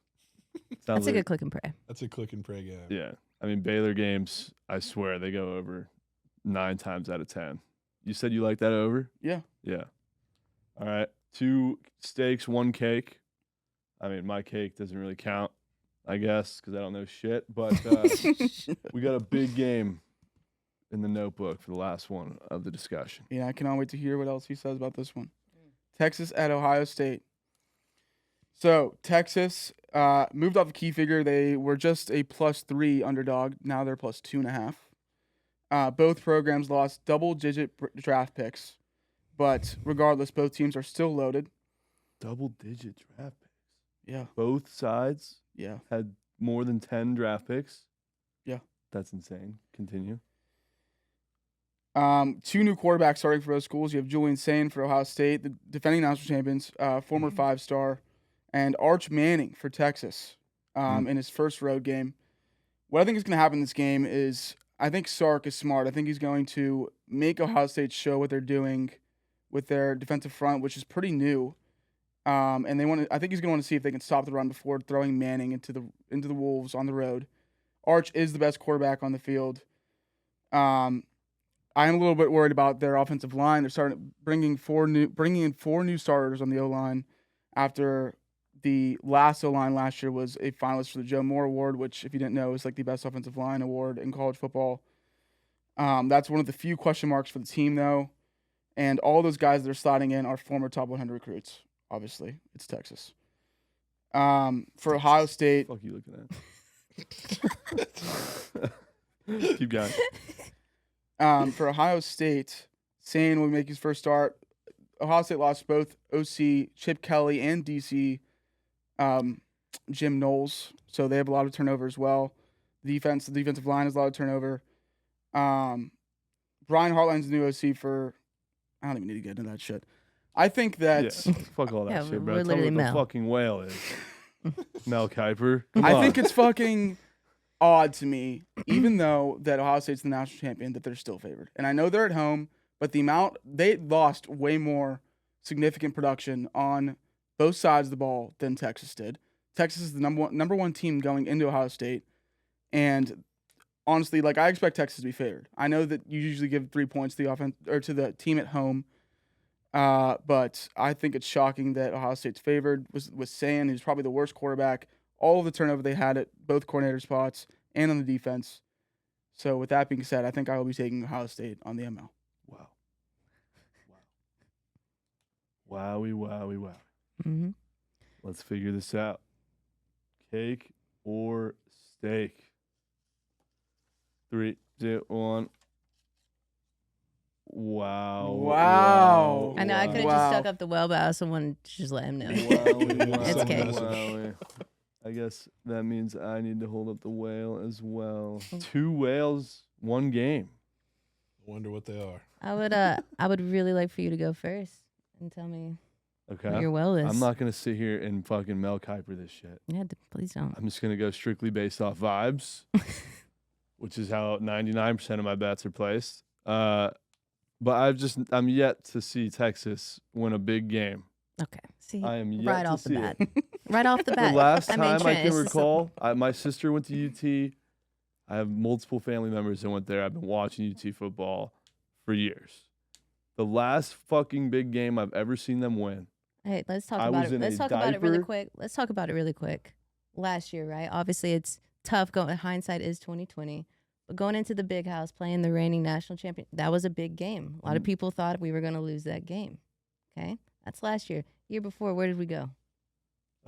[SPEAKER 4] Sounds
[SPEAKER 1] That's a
[SPEAKER 4] like,
[SPEAKER 1] good click and pray.
[SPEAKER 3] That's a click and pray game.
[SPEAKER 4] yeah. I mean, Baylor games, I swear, they go over 9 times out of 10. You said you like that over?
[SPEAKER 2] Yeah.
[SPEAKER 4] Yeah. All right. 2 steaks, 1 cake. I mean, my cake doesn't really count, I guess, because I don't know shit. But we got a big game in the notebook for the last one of the discussion.
[SPEAKER 2] Yeah, I cannot wait to hear what else he says about this one. Texas at Ohio State. So Texas moved off a key figure. They were just a +3 underdog. Now they're +2.5. Both programs lost double-digit draft picks, but regardless, both teams are still loaded.
[SPEAKER 4] Double-digit draft picks.
[SPEAKER 2] Yeah,
[SPEAKER 4] Both sides
[SPEAKER 2] yeah.
[SPEAKER 4] had more than 10 draft picks.
[SPEAKER 2] Yeah.
[SPEAKER 4] That's insane. Continue.
[SPEAKER 2] 2 new quarterbacks starting for both schools. You have Julian Sain for Ohio State, the defending national champions, former 5-star, and Arch Manning for Texas in his first road game. What I think is going to happen in this game is I think Sark is smart. I think he's going to make Ohio State show what they're doing with their defensive front, which is pretty new. And I think he's going to want to see if they can stop the run before throwing Manning into the Wolves on the road. Arch is the best quarterback on the field. I am a little bit worried about their offensive line. They're starting bringing in 4 new starters on the O-line after the last O-line last year was a finalist for the Joe Moore Award, which, if you didn't know, is like the best offensive line award in college football. That's one of the few question marks for the team, though. And all those guys that are sliding in are former top 100 recruits. Obviously, it's Texas. For Ohio State,
[SPEAKER 4] Fuck you looking at? Keep going.
[SPEAKER 2] For Ohio State, Sain will make his first start. Ohio State lost both OC Chip Kelly and DC Jim Knowles, so they have a lot of turnover as well. The defensive line has a lot of turnover. Brian Hartline's the new OC for. I don't even need to get into that shit. I think that
[SPEAKER 4] Yeah, fuck all that
[SPEAKER 1] Yeah,
[SPEAKER 4] shit,
[SPEAKER 1] we're
[SPEAKER 4] bro. Tell me
[SPEAKER 1] literally
[SPEAKER 4] what the
[SPEAKER 1] Mel.
[SPEAKER 4] fucking whale is. Mel Kiper. Come
[SPEAKER 2] I
[SPEAKER 4] on.
[SPEAKER 2] think it's fucking odd to me, even though that Ohio State's the national champion, that they're still favored. And I know they're at home, but they lost way more significant production on both sides of the ball than Texas did. Texas is the number one team going into Ohio State, and honestly, like, I expect Texas to be favored. I know that you usually give 3 points to the offense or to the team at home, but I think it's shocking that Ohio State's favored. Was saying he's probably the worst quarterback. All of the turnover they had at both coordinator spots and on the defense. So with that being said, I think I will be taking Ohio State on the ML.
[SPEAKER 4] Wow. Wowie, wowie, wow.
[SPEAKER 1] Mm-hmm.
[SPEAKER 4] Let's figure this out. Cake or steak? 3, 2, 1. Wow.
[SPEAKER 1] I know I could have just stuck up the well, but I also wanted to just let him know. It's cake.
[SPEAKER 4] Wowie. I guess that means I need to hold up the whale as well. 2 whales, 1 game.
[SPEAKER 3] I wonder what they are.
[SPEAKER 1] I would really like for you to go first and tell me
[SPEAKER 4] Okay.
[SPEAKER 1] what your well is.
[SPEAKER 4] I'm not going to sit here and fucking Mel Kiper this shit.
[SPEAKER 1] Yeah, please don't.
[SPEAKER 4] I'm just going to go strictly based off vibes, which is how 99% of my bets are placed. But I'm yet to see Texas win a big game.
[SPEAKER 1] Okay. See,
[SPEAKER 4] I am yet
[SPEAKER 1] right
[SPEAKER 4] to
[SPEAKER 1] off the
[SPEAKER 4] see
[SPEAKER 1] bat.
[SPEAKER 4] it.
[SPEAKER 1] Right off the bat.
[SPEAKER 4] The last
[SPEAKER 1] I
[SPEAKER 4] time
[SPEAKER 1] mean,
[SPEAKER 4] I
[SPEAKER 1] Trent,
[SPEAKER 4] can
[SPEAKER 1] it's just
[SPEAKER 4] recall, my sister went to UT. I have multiple family members that went there. I've been watching UT football for years. The last fucking big game I've ever seen them win.
[SPEAKER 1] Hey, let's talk
[SPEAKER 4] I
[SPEAKER 1] about
[SPEAKER 4] was
[SPEAKER 1] it.
[SPEAKER 4] in
[SPEAKER 1] Let's
[SPEAKER 4] a
[SPEAKER 1] talk about it really
[SPEAKER 4] diaper.
[SPEAKER 1] quick. Let's talk about it really quick. Last year, right? Obviously, it's tough. Hindsight is 2020. But going into the big house, playing the reigning national champion, that was a big game. A lot of people thought we were going to lose that game. Okay, that's last year. Year before, where did we go?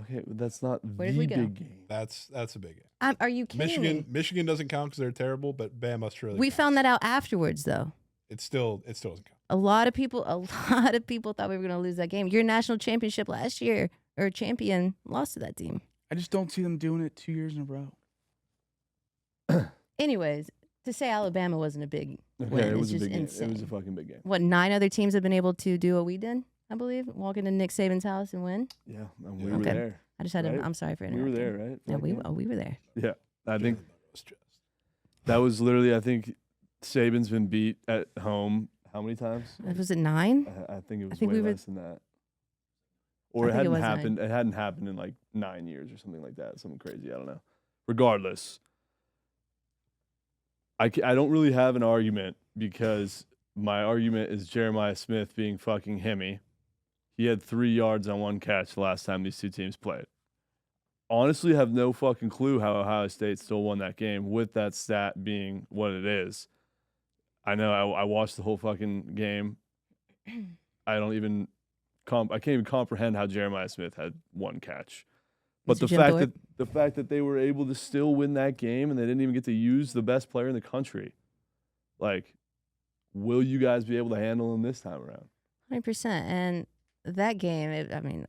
[SPEAKER 4] Okay, but that's not
[SPEAKER 1] Where did
[SPEAKER 4] the
[SPEAKER 1] we go?
[SPEAKER 4] big game.
[SPEAKER 3] That's a big game.
[SPEAKER 1] Are you kidding me?
[SPEAKER 3] Michigan doesn't count because they're terrible, but Bama Australia.
[SPEAKER 1] We found that out afterwards, though.
[SPEAKER 3] It still doesn't count.
[SPEAKER 1] A lot of people thought we were going to lose that game. Your national championship last year, or champion, lost to that team.
[SPEAKER 2] I just don't see them doing it 2 years in a row.
[SPEAKER 1] Anyways, to say Alabama wasn't a big
[SPEAKER 4] Okay,
[SPEAKER 1] win
[SPEAKER 4] it
[SPEAKER 1] is
[SPEAKER 4] was a
[SPEAKER 1] just
[SPEAKER 4] big game.
[SPEAKER 1] insane.
[SPEAKER 4] It was a fucking big game.
[SPEAKER 1] What, 9 other teams have been able to do what we did, I believe? Walk into Nick Saban's house and win?
[SPEAKER 4] Yeah, and we
[SPEAKER 3] Yeah.
[SPEAKER 4] were
[SPEAKER 1] Okay.
[SPEAKER 4] there.
[SPEAKER 1] I just had to,
[SPEAKER 4] Right?
[SPEAKER 1] I'm sorry for
[SPEAKER 4] We
[SPEAKER 1] interrupting.
[SPEAKER 4] were there, right?
[SPEAKER 1] Yeah,
[SPEAKER 4] That game?
[SPEAKER 1] we were there.
[SPEAKER 4] Yeah, I think
[SPEAKER 3] Was just-
[SPEAKER 4] that was literally. I think Saban's been beat at home how many times?
[SPEAKER 1] Was it 9?
[SPEAKER 4] I think it was
[SPEAKER 1] think
[SPEAKER 4] way
[SPEAKER 1] we were-
[SPEAKER 4] less than that. Or
[SPEAKER 1] I
[SPEAKER 4] it
[SPEAKER 1] think it
[SPEAKER 4] hadn't
[SPEAKER 1] was 9.
[SPEAKER 4] happened. It hadn't happened in like 9 years or something like that. Something crazy. I don't know. Regardless, I don't really have an argument because my argument is Jeremiah Smith being fucking himmy. He had 3 yards on 1 catch the last time these two teams played. Honestly, have no fucking clue how Ohio State still won that game with that stat being what it is. I know I watched the whole fucking game. I don't even I can't even comprehend how Jeremiah Smith had 1 catch. But
[SPEAKER 1] Mr.
[SPEAKER 4] the
[SPEAKER 1] Jim
[SPEAKER 4] fact
[SPEAKER 1] Thorpe?
[SPEAKER 4] that they were able to still win that game and they didn't even get to use the best player in the country, like, will you guys be able to handle him this time around?
[SPEAKER 1] 100%. And that game,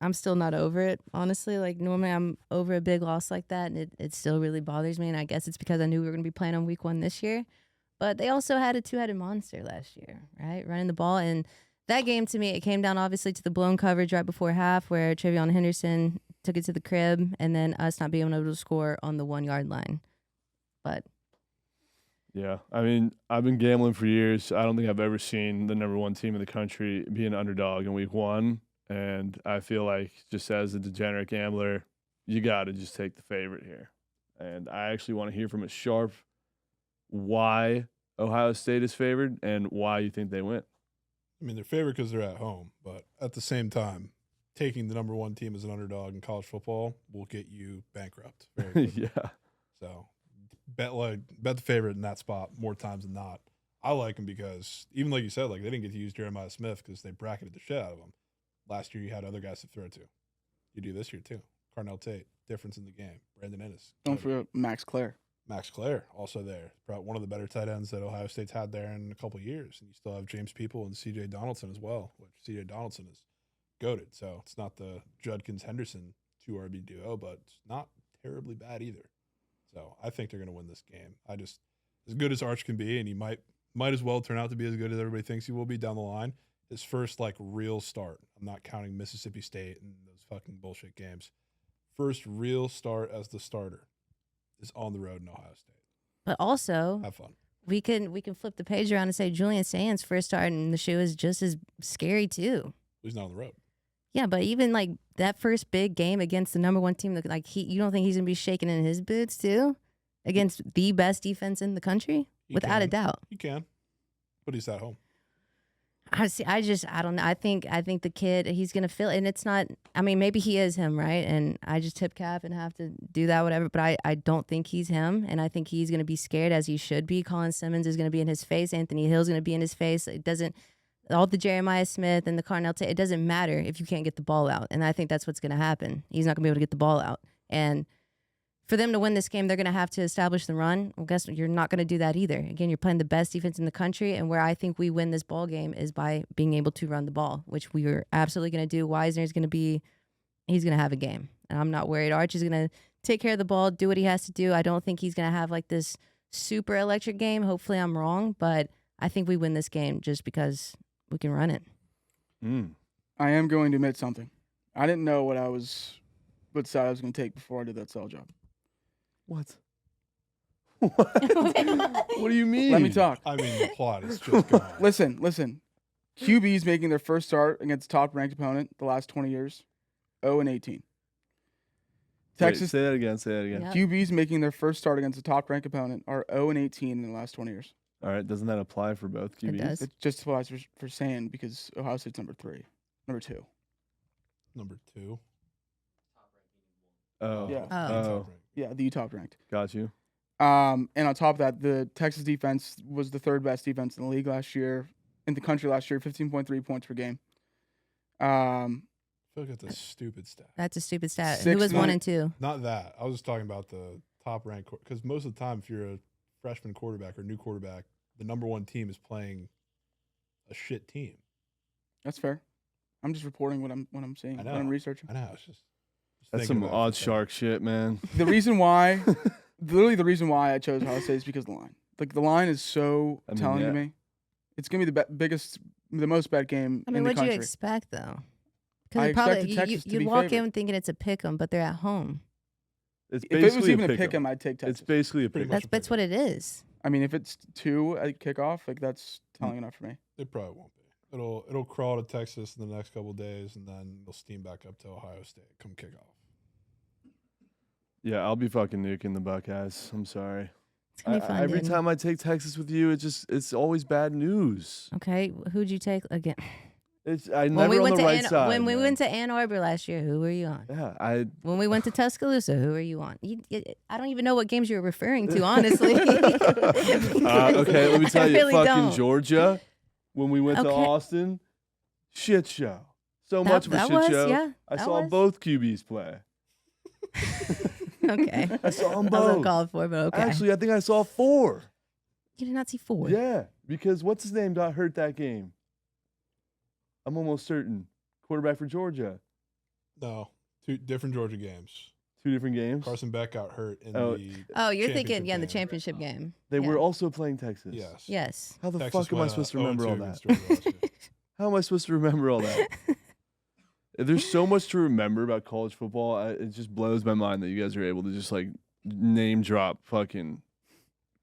[SPEAKER 1] I'm still not over it, honestly. Like, normally I'm over a big loss like that, and it still really bothers me. And I guess it's because I knew we were going to be playing on week 1 this year. But they also had a 2-headed monster last year, right? Running the ball. And that game, to me, it came down, obviously, to the blown coverage right before half where Travion Henderson took it to the crib, and then us not being able to score on the 1-yard line. But
[SPEAKER 4] Yeah, I mean, I've been gambling for years. I don't think I've ever seen the number 1 team in the country be an underdog in week 1. And I feel like, just as a degenerate gambler, you got to just take the favorite here. And I actually want to hear from a Sharp why Ohio State is favored and why you think they win.
[SPEAKER 3] I mean, they're favored because they're at home, but at the same time, taking the number 1 team as an underdog in college football will get you bankrupt. Very quickly.
[SPEAKER 4] Yeah.
[SPEAKER 3] So bet the favorite in that spot more times than not. I like them because, even like you said, like they didn't get to use Jeremiah Smith because they bracketed the shit out of him. Last year, you had other guys to throw to. You do this year too. Carnell Tate, difference in the game. Brandon Ennis.
[SPEAKER 2] Don't forget Max Clare.
[SPEAKER 3] Max Clare also there. Probably one of the better tight ends that Ohio State's had there in a couple of years. And you still have James People and C.J. Donaldson as well, which C.J. Donaldson is goated. So it's not the Judkins-Henderson 2 RB duo, but it's not terribly bad either. So I think they're going to win this game. As good as Arch can be, and he might as well turn out to be as good as everybody thinks he will be down the line. His first real start. I'm not counting Mississippi State and those fucking bullshit games. First real start as the starter is on the road in Ohio State.
[SPEAKER 1] But also,
[SPEAKER 3] Have fun.
[SPEAKER 1] we can flip the page around and say Julian Sands' first start in the shoe is just as scary too.
[SPEAKER 3] He's not on the road.
[SPEAKER 1] Yeah, but even that first big game against the number 1 team, you don't think he's gonna be shaking in his boots too, against the best defense in the country, without a doubt.
[SPEAKER 3] He can, but he's at home.
[SPEAKER 1] I don't know. I think the kid, he's gonna feel it, and it's not. I mean, maybe he is him, right? And I just tip cap and have to do that, whatever. But I don't think he's him, and I think he's gonna be scared as he should be. Colin Simmons is gonna be in his face. Anthony Hill's gonna be in his face. It doesn't. All the Jeremiah Smith and the Carnell Tate, it doesn't matter if you can't get the ball out, and I think that's what's gonna happen. He's not gonna be able to get the ball out, and for them to win this game, they're going to have to establish the run. Well, guess what? You're not going to do that either. Again, you're playing the best defense in the country, and where I think we win this ball game is by being able to run the ball, which we are absolutely going to do. Wisner's going to be, he's going to have a game, and I'm not worried. Arch is going to take care of the ball, do what he has to do. I don't think he's going to have this super electric game. Hopefully I'm wrong, but I think we win this game just because we can run it.
[SPEAKER 2] I am going to admit something. I didn't know what side I was going to take before I did that sell job.
[SPEAKER 4] What? What do you mean?
[SPEAKER 2] Let me talk.
[SPEAKER 3] I mean, the plot is just gone.
[SPEAKER 2] Listen. QBs making their first start against a top-ranked opponent the last 20 years, 0-18.
[SPEAKER 4] Wait,
[SPEAKER 2] Texas
[SPEAKER 4] say that again.
[SPEAKER 1] Yep.
[SPEAKER 2] QBs making their first start against a top-ranked opponent are 0-18 in the last 20 years.
[SPEAKER 4] All right, doesn't that apply for both QBs?
[SPEAKER 1] It does.
[SPEAKER 2] It just applies for saying because Ohio State's number 2.
[SPEAKER 3] Number 2.
[SPEAKER 4] Oh.
[SPEAKER 2] Yeah.
[SPEAKER 4] Oh.
[SPEAKER 2] Yeah, the top-ranked.
[SPEAKER 4] Got you.
[SPEAKER 2] And on top of that, the Texas defense was the 3rd best defense in the league last year, in the country last year, 15.3 points per game.
[SPEAKER 3] I feel like that's a stupid stat.
[SPEAKER 1] That's a stupid stat.
[SPEAKER 2] Six
[SPEAKER 1] Who was
[SPEAKER 2] nine-
[SPEAKER 1] 1 and 2?
[SPEAKER 3] Not that. I was just talking about the top ranked because most of the time, if you're a freshman quarterback or new quarterback, the number 1 team is playing a shit team.
[SPEAKER 2] That's fair. I'm just reporting what I'm seeing,
[SPEAKER 3] I
[SPEAKER 2] what
[SPEAKER 3] know.
[SPEAKER 2] I'm researching.
[SPEAKER 3] I know. It's just
[SPEAKER 4] That's
[SPEAKER 3] thinking
[SPEAKER 4] some
[SPEAKER 3] about it
[SPEAKER 4] odd
[SPEAKER 3] for a
[SPEAKER 4] shark shit, man.
[SPEAKER 2] The reason why literally the reason why I chose Ohio State is because of the line. Like the line is so
[SPEAKER 4] I mean,
[SPEAKER 2] telling
[SPEAKER 4] yeah.
[SPEAKER 2] to me. It's gonna be the most bet game
[SPEAKER 1] I mean,
[SPEAKER 2] in the
[SPEAKER 1] what'd you
[SPEAKER 2] country.
[SPEAKER 1] expect though?
[SPEAKER 2] I
[SPEAKER 1] Because
[SPEAKER 2] expected Texas to
[SPEAKER 1] you'd
[SPEAKER 2] be
[SPEAKER 1] walk
[SPEAKER 2] favored.
[SPEAKER 1] in thinking it's a pick 'em, but they're at home.
[SPEAKER 4] It's
[SPEAKER 2] If it was
[SPEAKER 4] basically
[SPEAKER 2] even a
[SPEAKER 4] pick
[SPEAKER 2] pick 'em, I'd take Texas.
[SPEAKER 4] It's basically a
[SPEAKER 3] Pretty
[SPEAKER 4] pick 'em.
[SPEAKER 3] much.
[SPEAKER 1] That's what it is.
[SPEAKER 2] I mean, if it's 2 at kickoff, like that's telling enough for me.
[SPEAKER 3] It probably won't be. It'll crawl to Texas in the next couple of days, and then they'll steam back up to Ohio State come kickoff.
[SPEAKER 4] Yeah, I'll be fucking nuking the Buckeyes. I'm sorry.
[SPEAKER 1] It's gonna be fun.
[SPEAKER 4] Every
[SPEAKER 1] dude.
[SPEAKER 4] time I take Texas with you, it's always bad news.
[SPEAKER 1] Okay, who'd you take again?
[SPEAKER 4] I never on the right side.
[SPEAKER 1] When we
[SPEAKER 4] man.
[SPEAKER 1] went to Ann Arbor last year, who were you on?
[SPEAKER 4] Yeah,
[SPEAKER 1] When we went to Tuscaloosa, who were you on? I don't even know what games you were referring to, honestly.
[SPEAKER 4] okay, let me tell
[SPEAKER 1] I
[SPEAKER 4] you,
[SPEAKER 1] really
[SPEAKER 4] fucking
[SPEAKER 1] don't.
[SPEAKER 4] Georgia, when we went to
[SPEAKER 1] Okay.
[SPEAKER 4] Austin, shit show. So
[SPEAKER 1] That-
[SPEAKER 4] much of a
[SPEAKER 1] that
[SPEAKER 4] shit
[SPEAKER 1] was,
[SPEAKER 4] show.
[SPEAKER 1] yeah,
[SPEAKER 4] I
[SPEAKER 1] that
[SPEAKER 4] saw
[SPEAKER 1] was.
[SPEAKER 4] both QBs play.
[SPEAKER 1] Okay.
[SPEAKER 4] I saw them
[SPEAKER 1] I was
[SPEAKER 4] both.
[SPEAKER 1] uncalled for, but okay.
[SPEAKER 4] Actually, I think I saw 4.
[SPEAKER 1] You did not see 4.
[SPEAKER 4] Yeah, because what's his name got hurt that game? I'm almost certain. Quarterback for Georgia.
[SPEAKER 3] No, 2 different Georgia games.
[SPEAKER 4] 2 different games.
[SPEAKER 3] Carson Beck got hurt in
[SPEAKER 4] Oh.
[SPEAKER 3] the.
[SPEAKER 1] Oh, you're thinking,
[SPEAKER 3] championship
[SPEAKER 1] in the
[SPEAKER 3] game.
[SPEAKER 1] championship game.
[SPEAKER 4] They
[SPEAKER 1] Yeah.
[SPEAKER 4] were also playing Texas.
[SPEAKER 3] Yes.
[SPEAKER 1] Yes.
[SPEAKER 4] How the
[SPEAKER 3] Texas
[SPEAKER 4] fuck am I
[SPEAKER 3] went,
[SPEAKER 4] supposed to remember all
[SPEAKER 3] 0-2
[SPEAKER 4] that?
[SPEAKER 3] against Georgia last year.
[SPEAKER 4] How am I supposed to remember all that? There's so much to remember about college football. It just blows my mind that you guys are able to just like name drop fucking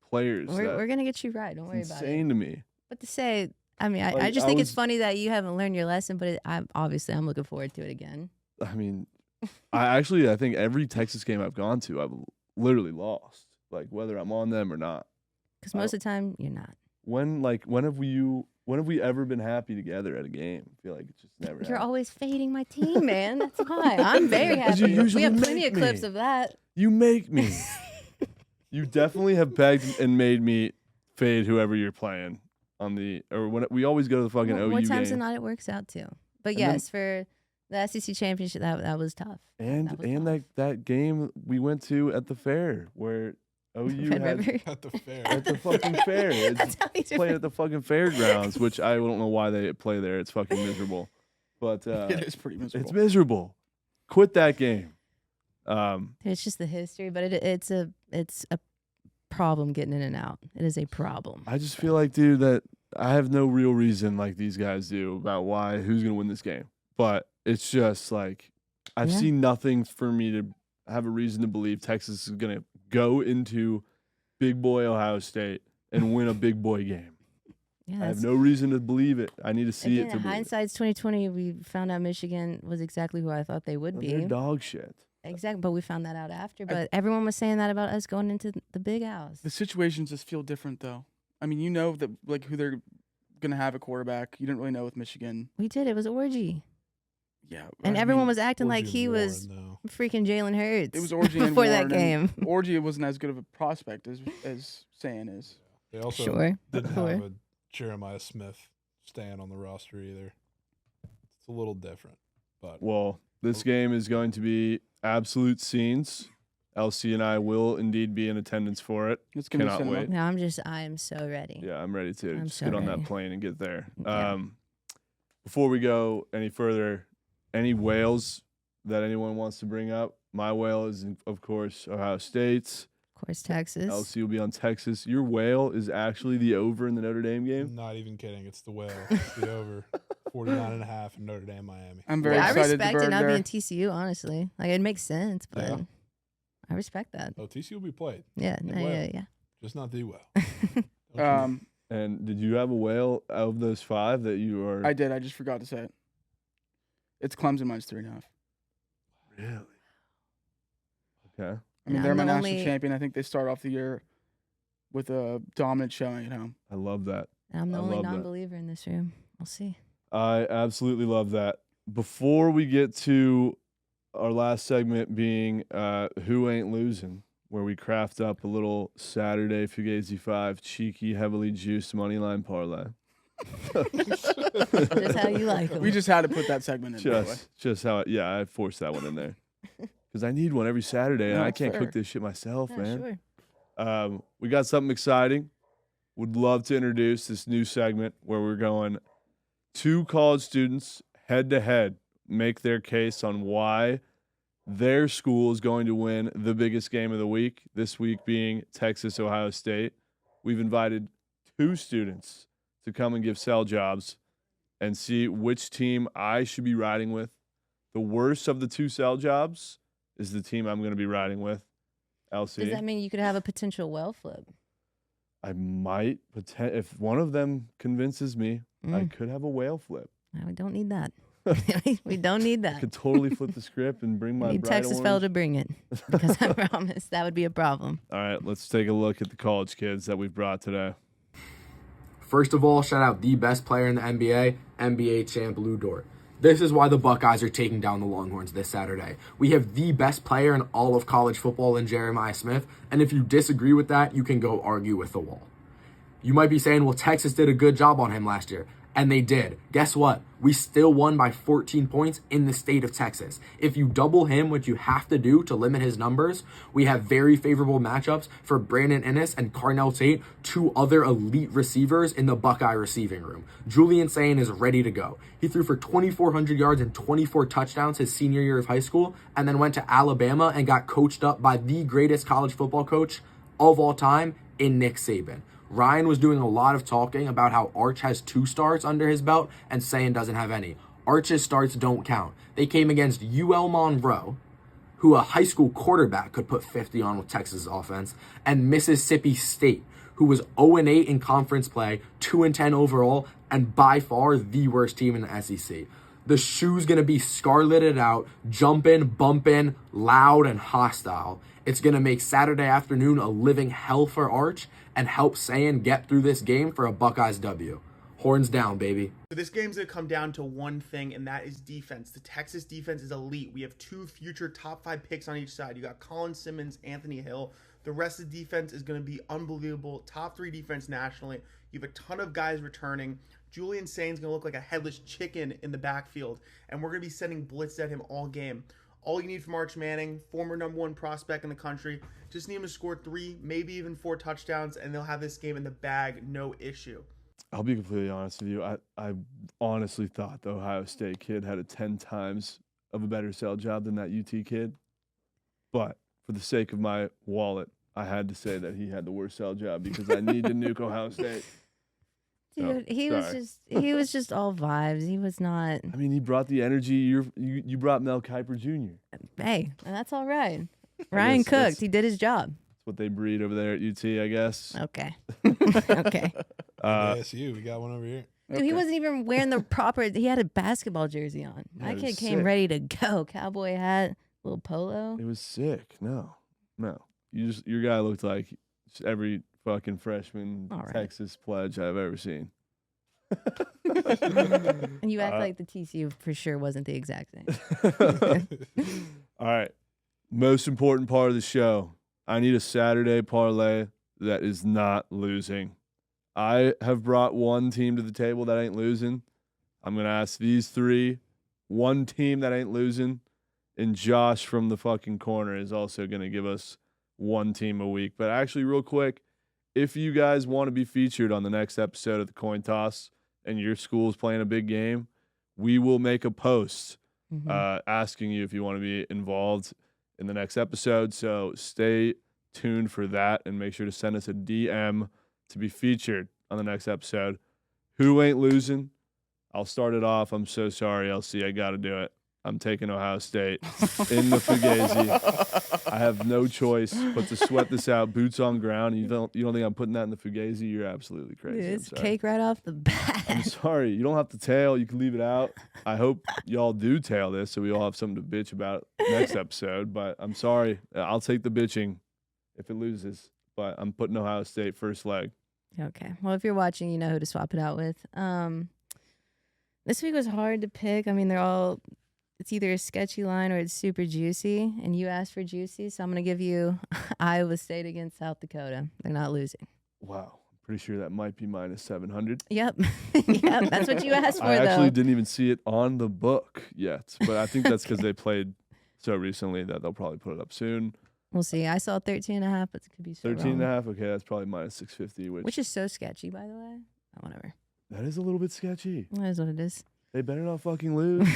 [SPEAKER 4] players.
[SPEAKER 1] We're going to get you right. Don't worry
[SPEAKER 4] It's
[SPEAKER 1] about it.
[SPEAKER 4] insane to me.
[SPEAKER 1] But to say, I mean, I
[SPEAKER 4] Like,
[SPEAKER 1] just
[SPEAKER 4] I
[SPEAKER 1] think it's
[SPEAKER 4] was-
[SPEAKER 1] funny that you haven't learned your lesson, but I'm looking forward to it again.
[SPEAKER 4] I mean, I think every Texas game I've gone to, I've literally lost. Like whether I'm on them or not.
[SPEAKER 1] Because most of the time, you're not.
[SPEAKER 4] When have we ever been happy together at a game? I feel like it's just never.
[SPEAKER 1] You're
[SPEAKER 4] happened.
[SPEAKER 1] always fading my team, man. That's why. I'm very
[SPEAKER 4] 'Cause
[SPEAKER 1] happy.
[SPEAKER 4] you usually
[SPEAKER 1] We have plenty
[SPEAKER 4] make
[SPEAKER 1] of clips
[SPEAKER 4] me.
[SPEAKER 1] of that.
[SPEAKER 4] You make me. You definitely have begged and made me fade whoever you're playing on the or when we always go to the fucking
[SPEAKER 1] More
[SPEAKER 4] OU
[SPEAKER 1] times
[SPEAKER 4] game.
[SPEAKER 1] than not, it works out too. But
[SPEAKER 4] And then-
[SPEAKER 1] yes, for the SEC championship, that was tough.
[SPEAKER 4] And
[SPEAKER 1] That was
[SPEAKER 4] and
[SPEAKER 1] tough.
[SPEAKER 4] that game we went to at the fair where OU
[SPEAKER 1] Red
[SPEAKER 4] had
[SPEAKER 1] River.
[SPEAKER 3] At the fair.
[SPEAKER 4] at the fucking fair. It's
[SPEAKER 1] That's how you do
[SPEAKER 4] playing
[SPEAKER 1] it.
[SPEAKER 4] at the fucking fairgrounds, which I don't know why they play there. It's fucking miserable. But
[SPEAKER 2] It is pretty miserable.
[SPEAKER 4] it's miserable. Quit that game.
[SPEAKER 1] It's just the history, but it's a problem getting in and out. It is a problem.
[SPEAKER 4] I just feel like, dude, that I have no real reason like these guys do about who's gonna win this game. But it's just like I've
[SPEAKER 1] Yeah.
[SPEAKER 4] seen nothing for me to have a reason to believe Texas is gonna go into big boy Ohio State and win a big boy game.
[SPEAKER 1] Yeah,
[SPEAKER 4] I
[SPEAKER 1] that's,
[SPEAKER 4] have no reason to believe it. I need to see
[SPEAKER 1] again,
[SPEAKER 4] it to believe it.
[SPEAKER 1] hindsight's 2020. We found out Michigan was exactly who I thought they would
[SPEAKER 4] They're
[SPEAKER 1] be.
[SPEAKER 4] dog shit.
[SPEAKER 1] Exactly, but we found that out after. But everyone was saying that about us going into the big house.
[SPEAKER 2] The situations just feel different, though. I mean, you know that like who they're gonna have a quarterback. You didn't really know with Michigan.
[SPEAKER 1] We did. It was orgy,
[SPEAKER 2] Yeah,
[SPEAKER 1] and
[SPEAKER 2] I
[SPEAKER 1] everyone
[SPEAKER 2] mean,
[SPEAKER 1] was acting like
[SPEAKER 3] Orgy
[SPEAKER 1] he
[SPEAKER 3] and
[SPEAKER 1] was
[SPEAKER 3] Warren, though.
[SPEAKER 1] freaking Jalen Hurts.
[SPEAKER 2] It was Orgy and
[SPEAKER 1] before that
[SPEAKER 2] Warren, and
[SPEAKER 1] game.
[SPEAKER 2] Orgy wasn't as good of a prospect as Sand is.
[SPEAKER 3] They also
[SPEAKER 1] Sure.
[SPEAKER 3] didn't
[SPEAKER 1] Sure.
[SPEAKER 3] have a Jeremiah Smith staying on the roster either. It's a little different, but
[SPEAKER 4] Well, this game is going to be absolute scenes. LC and I will indeed be in attendance for it.
[SPEAKER 2] It's gonna
[SPEAKER 4] Cannot
[SPEAKER 2] be cinema.
[SPEAKER 4] wait.
[SPEAKER 1] No, I am so ready.
[SPEAKER 4] Yeah, I'm ready to
[SPEAKER 1] I'm
[SPEAKER 4] just
[SPEAKER 1] so
[SPEAKER 4] get on
[SPEAKER 1] ready.
[SPEAKER 4] that plane and get there.
[SPEAKER 1] Yeah.
[SPEAKER 4] Before we go any further, any whales that anyone wants to bring up? My whale is, of course, Ohio State's.
[SPEAKER 1] Of course, Texas.
[SPEAKER 4] LC will be on Texas. Your whale is actually the over in the Notre Dame game.
[SPEAKER 3] not even kidding. It's the whale. It's the over 49.5 in Notre Dame, Miami.
[SPEAKER 2] I'm very
[SPEAKER 1] I
[SPEAKER 2] excited to
[SPEAKER 1] respect it
[SPEAKER 2] bird
[SPEAKER 1] not
[SPEAKER 2] there.
[SPEAKER 1] being TCU. Honestly, like it makes sense, but
[SPEAKER 3] Yeah.
[SPEAKER 1] I respect that.
[SPEAKER 3] Oh, TCU will be played,
[SPEAKER 1] Yeah,
[SPEAKER 3] It
[SPEAKER 1] no,
[SPEAKER 3] will.
[SPEAKER 1] yeah.
[SPEAKER 3] just not the whale. Don't you-
[SPEAKER 4] And did you have a whale of those 5 that you are?
[SPEAKER 2] I did. I just forgot to say it. It's Clemson minus 3.5.
[SPEAKER 4] Really? Okay.
[SPEAKER 2] I mean,
[SPEAKER 1] And
[SPEAKER 2] they're
[SPEAKER 1] I'm
[SPEAKER 2] my
[SPEAKER 1] the
[SPEAKER 2] national
[SPEAKER 1] only-
[SPEAKER 2] champion. I think they start off the year with a dominant showing at home.
[SPEAKER 4] I love that.
[SPEAKER 1] And I'm the
[SPEAKER 4] I
[SPEAKER 1] only
[SPEAKER 4] love that.
[SPEAKER 1] non-believer in this room. We'll see.
[SPEAKER 4] I absolutely love that. Before we get to our last segment being Who Ain't Losing, where we craft up a little Saturday Fugazi 5 cheeky, heavily juiced moneyline parlay.
[SPEAKER 1] Just how you like 'em.
[SPEAKER 2] We just had to put that segment in. by the way.
[SPEAKER 4] Just how, I forced that one in there. Because I need one every Saturday, and
[SPEAKER 2] No,
[SPEAKER 4] I
[SPEAKER 2] it's
[SPEAKER 4] can't
[SPEAKER 2] fair.
[SPEAKER 4] cook this shit myself,
[SPEAKER 1] Yeah,
[SPEAKER 4] man.
[SPEAKER 1] sure.
[SPEAKER 4] We got something exciting. Would love to introduce this new segment where we're going 2 college students head to head, make their case on why their school is going to win the biggest game of the week, this week being Texas-Ohio State. We've invited 2 students to come and give sell jobs and see which team I should be riding with. The worst of the 2 sell jobs is the team I'm going to be riding with, LC.
[SPEAKER 1] Does that mean you could have a potential well flip?
[SPEAKER 4] I might, if one of them convinces me, I could have a whale flip.
[SPEAKER 1] No, we don't need that. We don't need
[SPEAKER 4] I
[SPEAKER 1] that.
[SPEAKER 4] could totally flip the script and bring my
[SPEAKER 1] We need
[SPEAKER 4] bright
[SPEAKER 1] Texas
[SPEAKER 4] orange.
[SPEAKER 1] fella to bring it, because I promise that would be a problem.
[SPEAKER 4] All right, let's take a look at the college kids that we've brought today.
[SPEAKER 7] First of all, shout out the best player in the NBA, NBA champ Lou Dort. This is why the Buckeyes are taking down the Longhorns this Saturday. We have the best player in all of college football in Jeremiah Smith, and if you disagree with that, you can go argue with the wall. You might be saying, well, Texas did a good job on him last year. And they did. Guess what? We still won by 14 points in the state of Texas. If you double him, which you have to do to limit his numbers, we have very favorable matchups for Brandon Ennis and Carnell Tate, 2 other elite receivers in the Buckeye receiving room. Julian Sain is ready to go. He threw for 2,400 yards and 24 touchdowns his senior year of high school, and then went to Alabama and got coached up by the greatest college football coach of all time in Nick Saban. Ryan was doing a lot of talking about how Arch has 2 starts under his belt and Sayin doesn't have any. Arch's starts don't count. They came against UL Monroe, who a high school quarterback could put 50 on with Texas offense, and Mississippi State, who was 0-8 in conference play, 2-10 overall, and by far the worst team in the SEC. The shoe's going to be scarleted out, jumping, bumping, loud, and hostile. It's going to make Saturday afternoon a living hell for Arch and help Sayin get through this game for a Buckeyes W. Horns down, baby.
[SPEAKER 8] So this game's going to come down to one thing, and that is defense. The Texas defense is elite. We have 2 future top 5 picks on each side. You got Colin Simmons, Anthony Hill. The rest of the defense is going to be unbelievable. Top 3 defense nationally. You have a ton of guys returning. Julian Sain's going to look like a headless chicken in the backfield, and we're going to be sending blitz at him all game. All you need from Arch Manning, former #1 prospect in the country, just need him to score 3, maybe even 4 touchdowns, and they'll have this game in the bag, no issue.
[SPEAKER 4] I'll be completely honest with you. I honestly thought the Ohio State kid had a 10 times of a better sell job than that UT kid. But for the sake of my wallet, I had to say that he had the worst sell job because I need to nuke Ohio State.
[SPEAKER 1] Dude, he was just all vibes. He was not.
[SPEAKER 4] I mean, he brought the energy. You brought Mel Kiper Jr.
[SPEAKER 1] Hey, and that's all right. Ryan
[SPEAKER 4] guess
[SPEAKER 1] cooked. He did his job.
[SPEAKER 4] That's what they breed over there at UT, I guess.
[SPEAKER 1] Okay. Okay.
[SPEAKER 3] ASU, we got one over here.
[SPEAKER 1] Dude, he wasn't even wearing the proper. He had a basketball jersey on.
[SPEAKER 4] Yeah,
[SPEAKER 1] My
[SPEAKER 4] it
[SPEAKER 1] kid
[SPEAKER 4] was
[SPEAKER 1] came
[SPEAKER 4] sick.
[SPEAKER 1] ready to go. Cowboy hat, little polo.
[SPEAKER 4] It was sick. No. Your guy looked like just every fucking freshman
[SPEAKER 1] All right.
[SPEAKER 4] Texas pledge I've ever seen.
[SPEAKER 1] And you act like the TCU for sure wasn't the exact same.
[SPEAKER 4] All right. Most important part of the show. I need a Saturday parlay that is not losing. I have brought one team to the table that ain't losing. I'm going to ask these 3. One team that ain't losing. And Josh from the fucking corner is also going to give us one team a week. But actually, real quick, if you guys want to be featured on the next episode of the Coin Toss and your school is playing a big game, we will make a post asking you if you want to be involved in the next episode. So stay tuned for that and make sure to send us a DM to be featured on the next episode. Who ain't losing? I'll start it off. I'm so sorry, LC. I got to do it. I'm taking Ohio State in the Fugazi. I have no choice but to sweat this out. Boots on ground. You don't think I'm putting that in the Fugazi? You're absolutely crazy.
[SPEAKER 1] Dude,
[SPEAKER 4] I'm
[SPEAKER 1] it's
[SPEAKER 4] sorry.
[SPEAKER 1] cake right off the bat.
[SPEAKER 4] I'm sorry. You don't have to tail. You can leave it out. I hope y'all do tail this so we all have something to bitch about next episode. But I'm sorry. I'll take the bitching if it loses. But I'm putting Ohio State first leg.
[SPEAKER 1] Okay. Well, if you're watching, you know who to swap it out with. This week was hard to pick. I mean, it's either a sketchy line or it's super juicy. And you asked for juicy, so I'm going to give you Iowa State against South Dakota. They're not losing.
[SPEAKER 4] Wow. I'm pretty sure that might be minus 700.
[SPEAKER 1] Yep. Yep. That's what you asked for,
[SPEAKER 4] I actually
[SPEAKER 1] though.
[SPEAKER 4] didn't even see it on the book yet. But I think that's because they played so recently that they'll probably put it up soon.
[SPEAKER 1] We'll see. I saw 13.5, but it could be so
[SPEAKER 4] 13 and a
[SPEAKER 1] wrong.
[SPEAKER 4] half. Okay, that's probably minus 650,
[SPEAKER 1] Which is so sketchy, by the way. Oh, whatever.
[SPEAKER 4] that is a little bit sketchy.
[SPEAKER 1] That is what it is.
[SPEAKER 4] They better not fucking lose.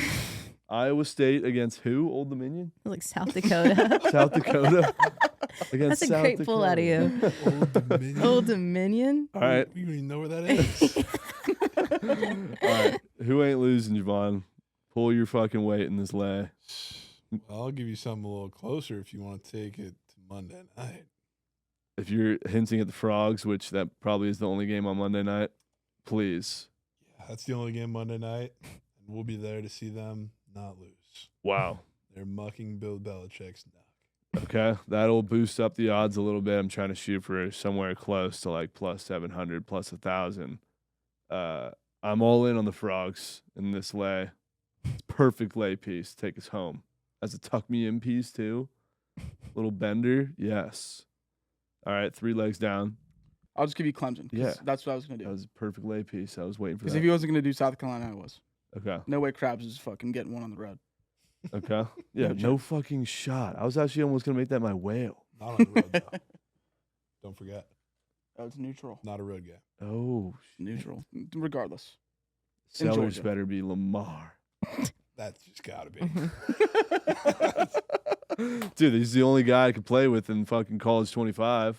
[SPEAKER 4] Iowa State against who? Old Dominion?
[SPEAKER 1] Like South Dakota.
[SPEAKER 4] South Dakota against
[SPEAKER 1] That's a
[SPEAKER 4] South
[SPEAKER 1] great
[SPEAKER 4] Dakota.
[SPEAKER 1] pull out of you.
[SPEAKER 3] Old Dominion.
[SPEAKER 1] Old Dominion.
[SPEAKER 4] All right.
[SPEAKER 3] We don't even know where that is.
[SPEAKER 4] All right. Who ain't losing, Javon? Pull your fucking weight in this lay.
[SPEAKER 3] Well, I'll give you something a little closer if you want to take it to Monday night.
[SPEAKER 4] If you're hinting at the Frogs, which that probably is the only game on Monday night, please.
[SPEAKER 3] Yeah, that's the only game Monday night, and we'll be there to see them not lose.
[SPEAKER 4] Wow.
[SPEAKER 3] They're mucking Bill Belichick's knock.
[SPEAKER 4] Okay. That'll boost up the odds a little bit. I'm trying to shoot for somewhere close to like plus 700, plus 1,000. I'm all in on the Frogs in this lay. It's perfect lay piece. Take us home. As a tuck me in piece, too. Little bender. Yes. All right. 3 legs down.
[SPEAKER 2] I'll just give you Clemson.
[SPEAKER 4] Yeah.
[SPEAKER 2] That's what I was going to
[SPEAKER 4] That
[SPEAKER 2] do.
[SPEAKER 4] was a perfect lay piece. I was waiting for
[SPEAKER 2] Because
[SPEAKER 4] that.
[SPEAKER 2] if he wasn't going to do South Carolina, I was.
[SPEAKER 4] Okay.
[SPEAKER 2] No way Krabs is fucking getting one on the road.
[SPEAKER 4] Okay. Yeah, no fucking shot. I was actually almost going to make that my whale.
[SPEAKER 3] Not on the road, though. Don't forget.
[SPEAKER 2] Oh, it's neutral.
[SPEAKER 3] Not a road game.
[SPEAKER 4] Oh,
[SPEAKER 2] Neutral. Regardless.
[SPEAKER 4] Sellers
[SPEAKER 2] Georgia.
[SPEAKER 4] better be Lamar.
[SPEAKER 3] That's just got to be.
[SPEAKER 4] Dude, he's the only guy I could play with in fucking college 25.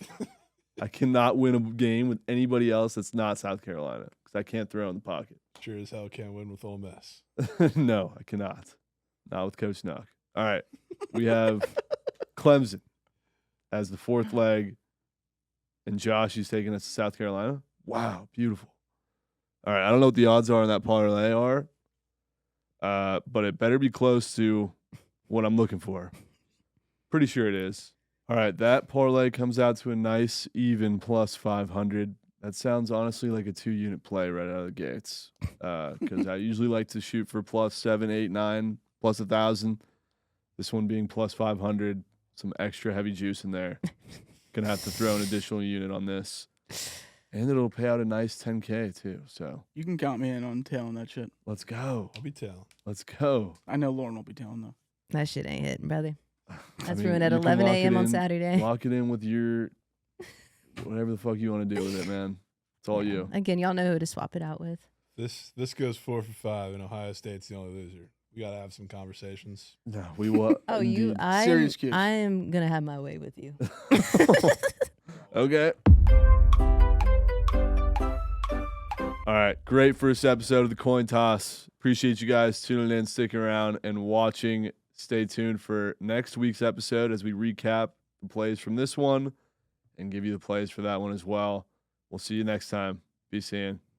[SPEAKER 4] I cannot win a game with anybody else that's not South Carolina because I can't throw in the pocket.
[SPEAKER 3] Sure as hell can't win with Ole Miss.
[SPEAKER 4] No, I cannot. Not with Coach Nuck. All right. We have Clemson as the 4th leg, and Josh, he's taking us to South Carolina. Wow, beautiful. All right, I don't know what the odds are on that parlay are, but it better be close to what I'm looking for. Pretty sure it is. All right, that parlay comes out to a nice even plus 500. That sounds honestly like a 2-unit play right out of the gates, because I usually like to shoot for plus 7, 8, 9, plus 1,000. This one being plus 500, some extra heavy juice in there. Gonna have to throw an additional unit on this, and it'll pay out a nice 10K too. So
[SPEAKER 2] You can count me in on tailing that shit.
[SPEAKER 4] let's go.
[SPEAKER 3] I'll be telling.
[SPEAKER 4] Let's go.
[SPEAKER 2] I know Lauren will be tailing, though.
[SPEAKER 1] That shit ain't hitting, brother.
[SPEAKER 4] I
[SPEAKER 1] That's
[SPEAKER 4] mean,
[SPEAKER 1] ruined at
[SPEAKER 4] you can
[SPEAKER 1] 11
[SPEAKER 4] lock it
[SPEAKER 1] a.m. on
[SPEAKER 4] in-
[SPEAKER 1] Saturday.
[SPEAKER 4] Lock it in with your whatever the fuck you want to do with it, man. It's all you.
[SPEAKER 1] Again, y'all know who to swap it out with.
[SPEAKER 3] This goes 4 for 5, and Ohio State's the only loser. We got to have some conversations.
[SPEAKER 4] No, we what?
[SPEAKER 1] Oh, you?
[SPEAKER 2] Serious cues.
[SPEAKER 1] I am gonna have my way with you.
[SPEAKER 4] Okay. All right. Great first episode of the Coin Toss. Appreciate you guys tuning in, sticking around, and watching. Stay tuned for next week's episode as we recap the plays from this one and give you the plays for that one as well. We'll see you next time. Be seeing.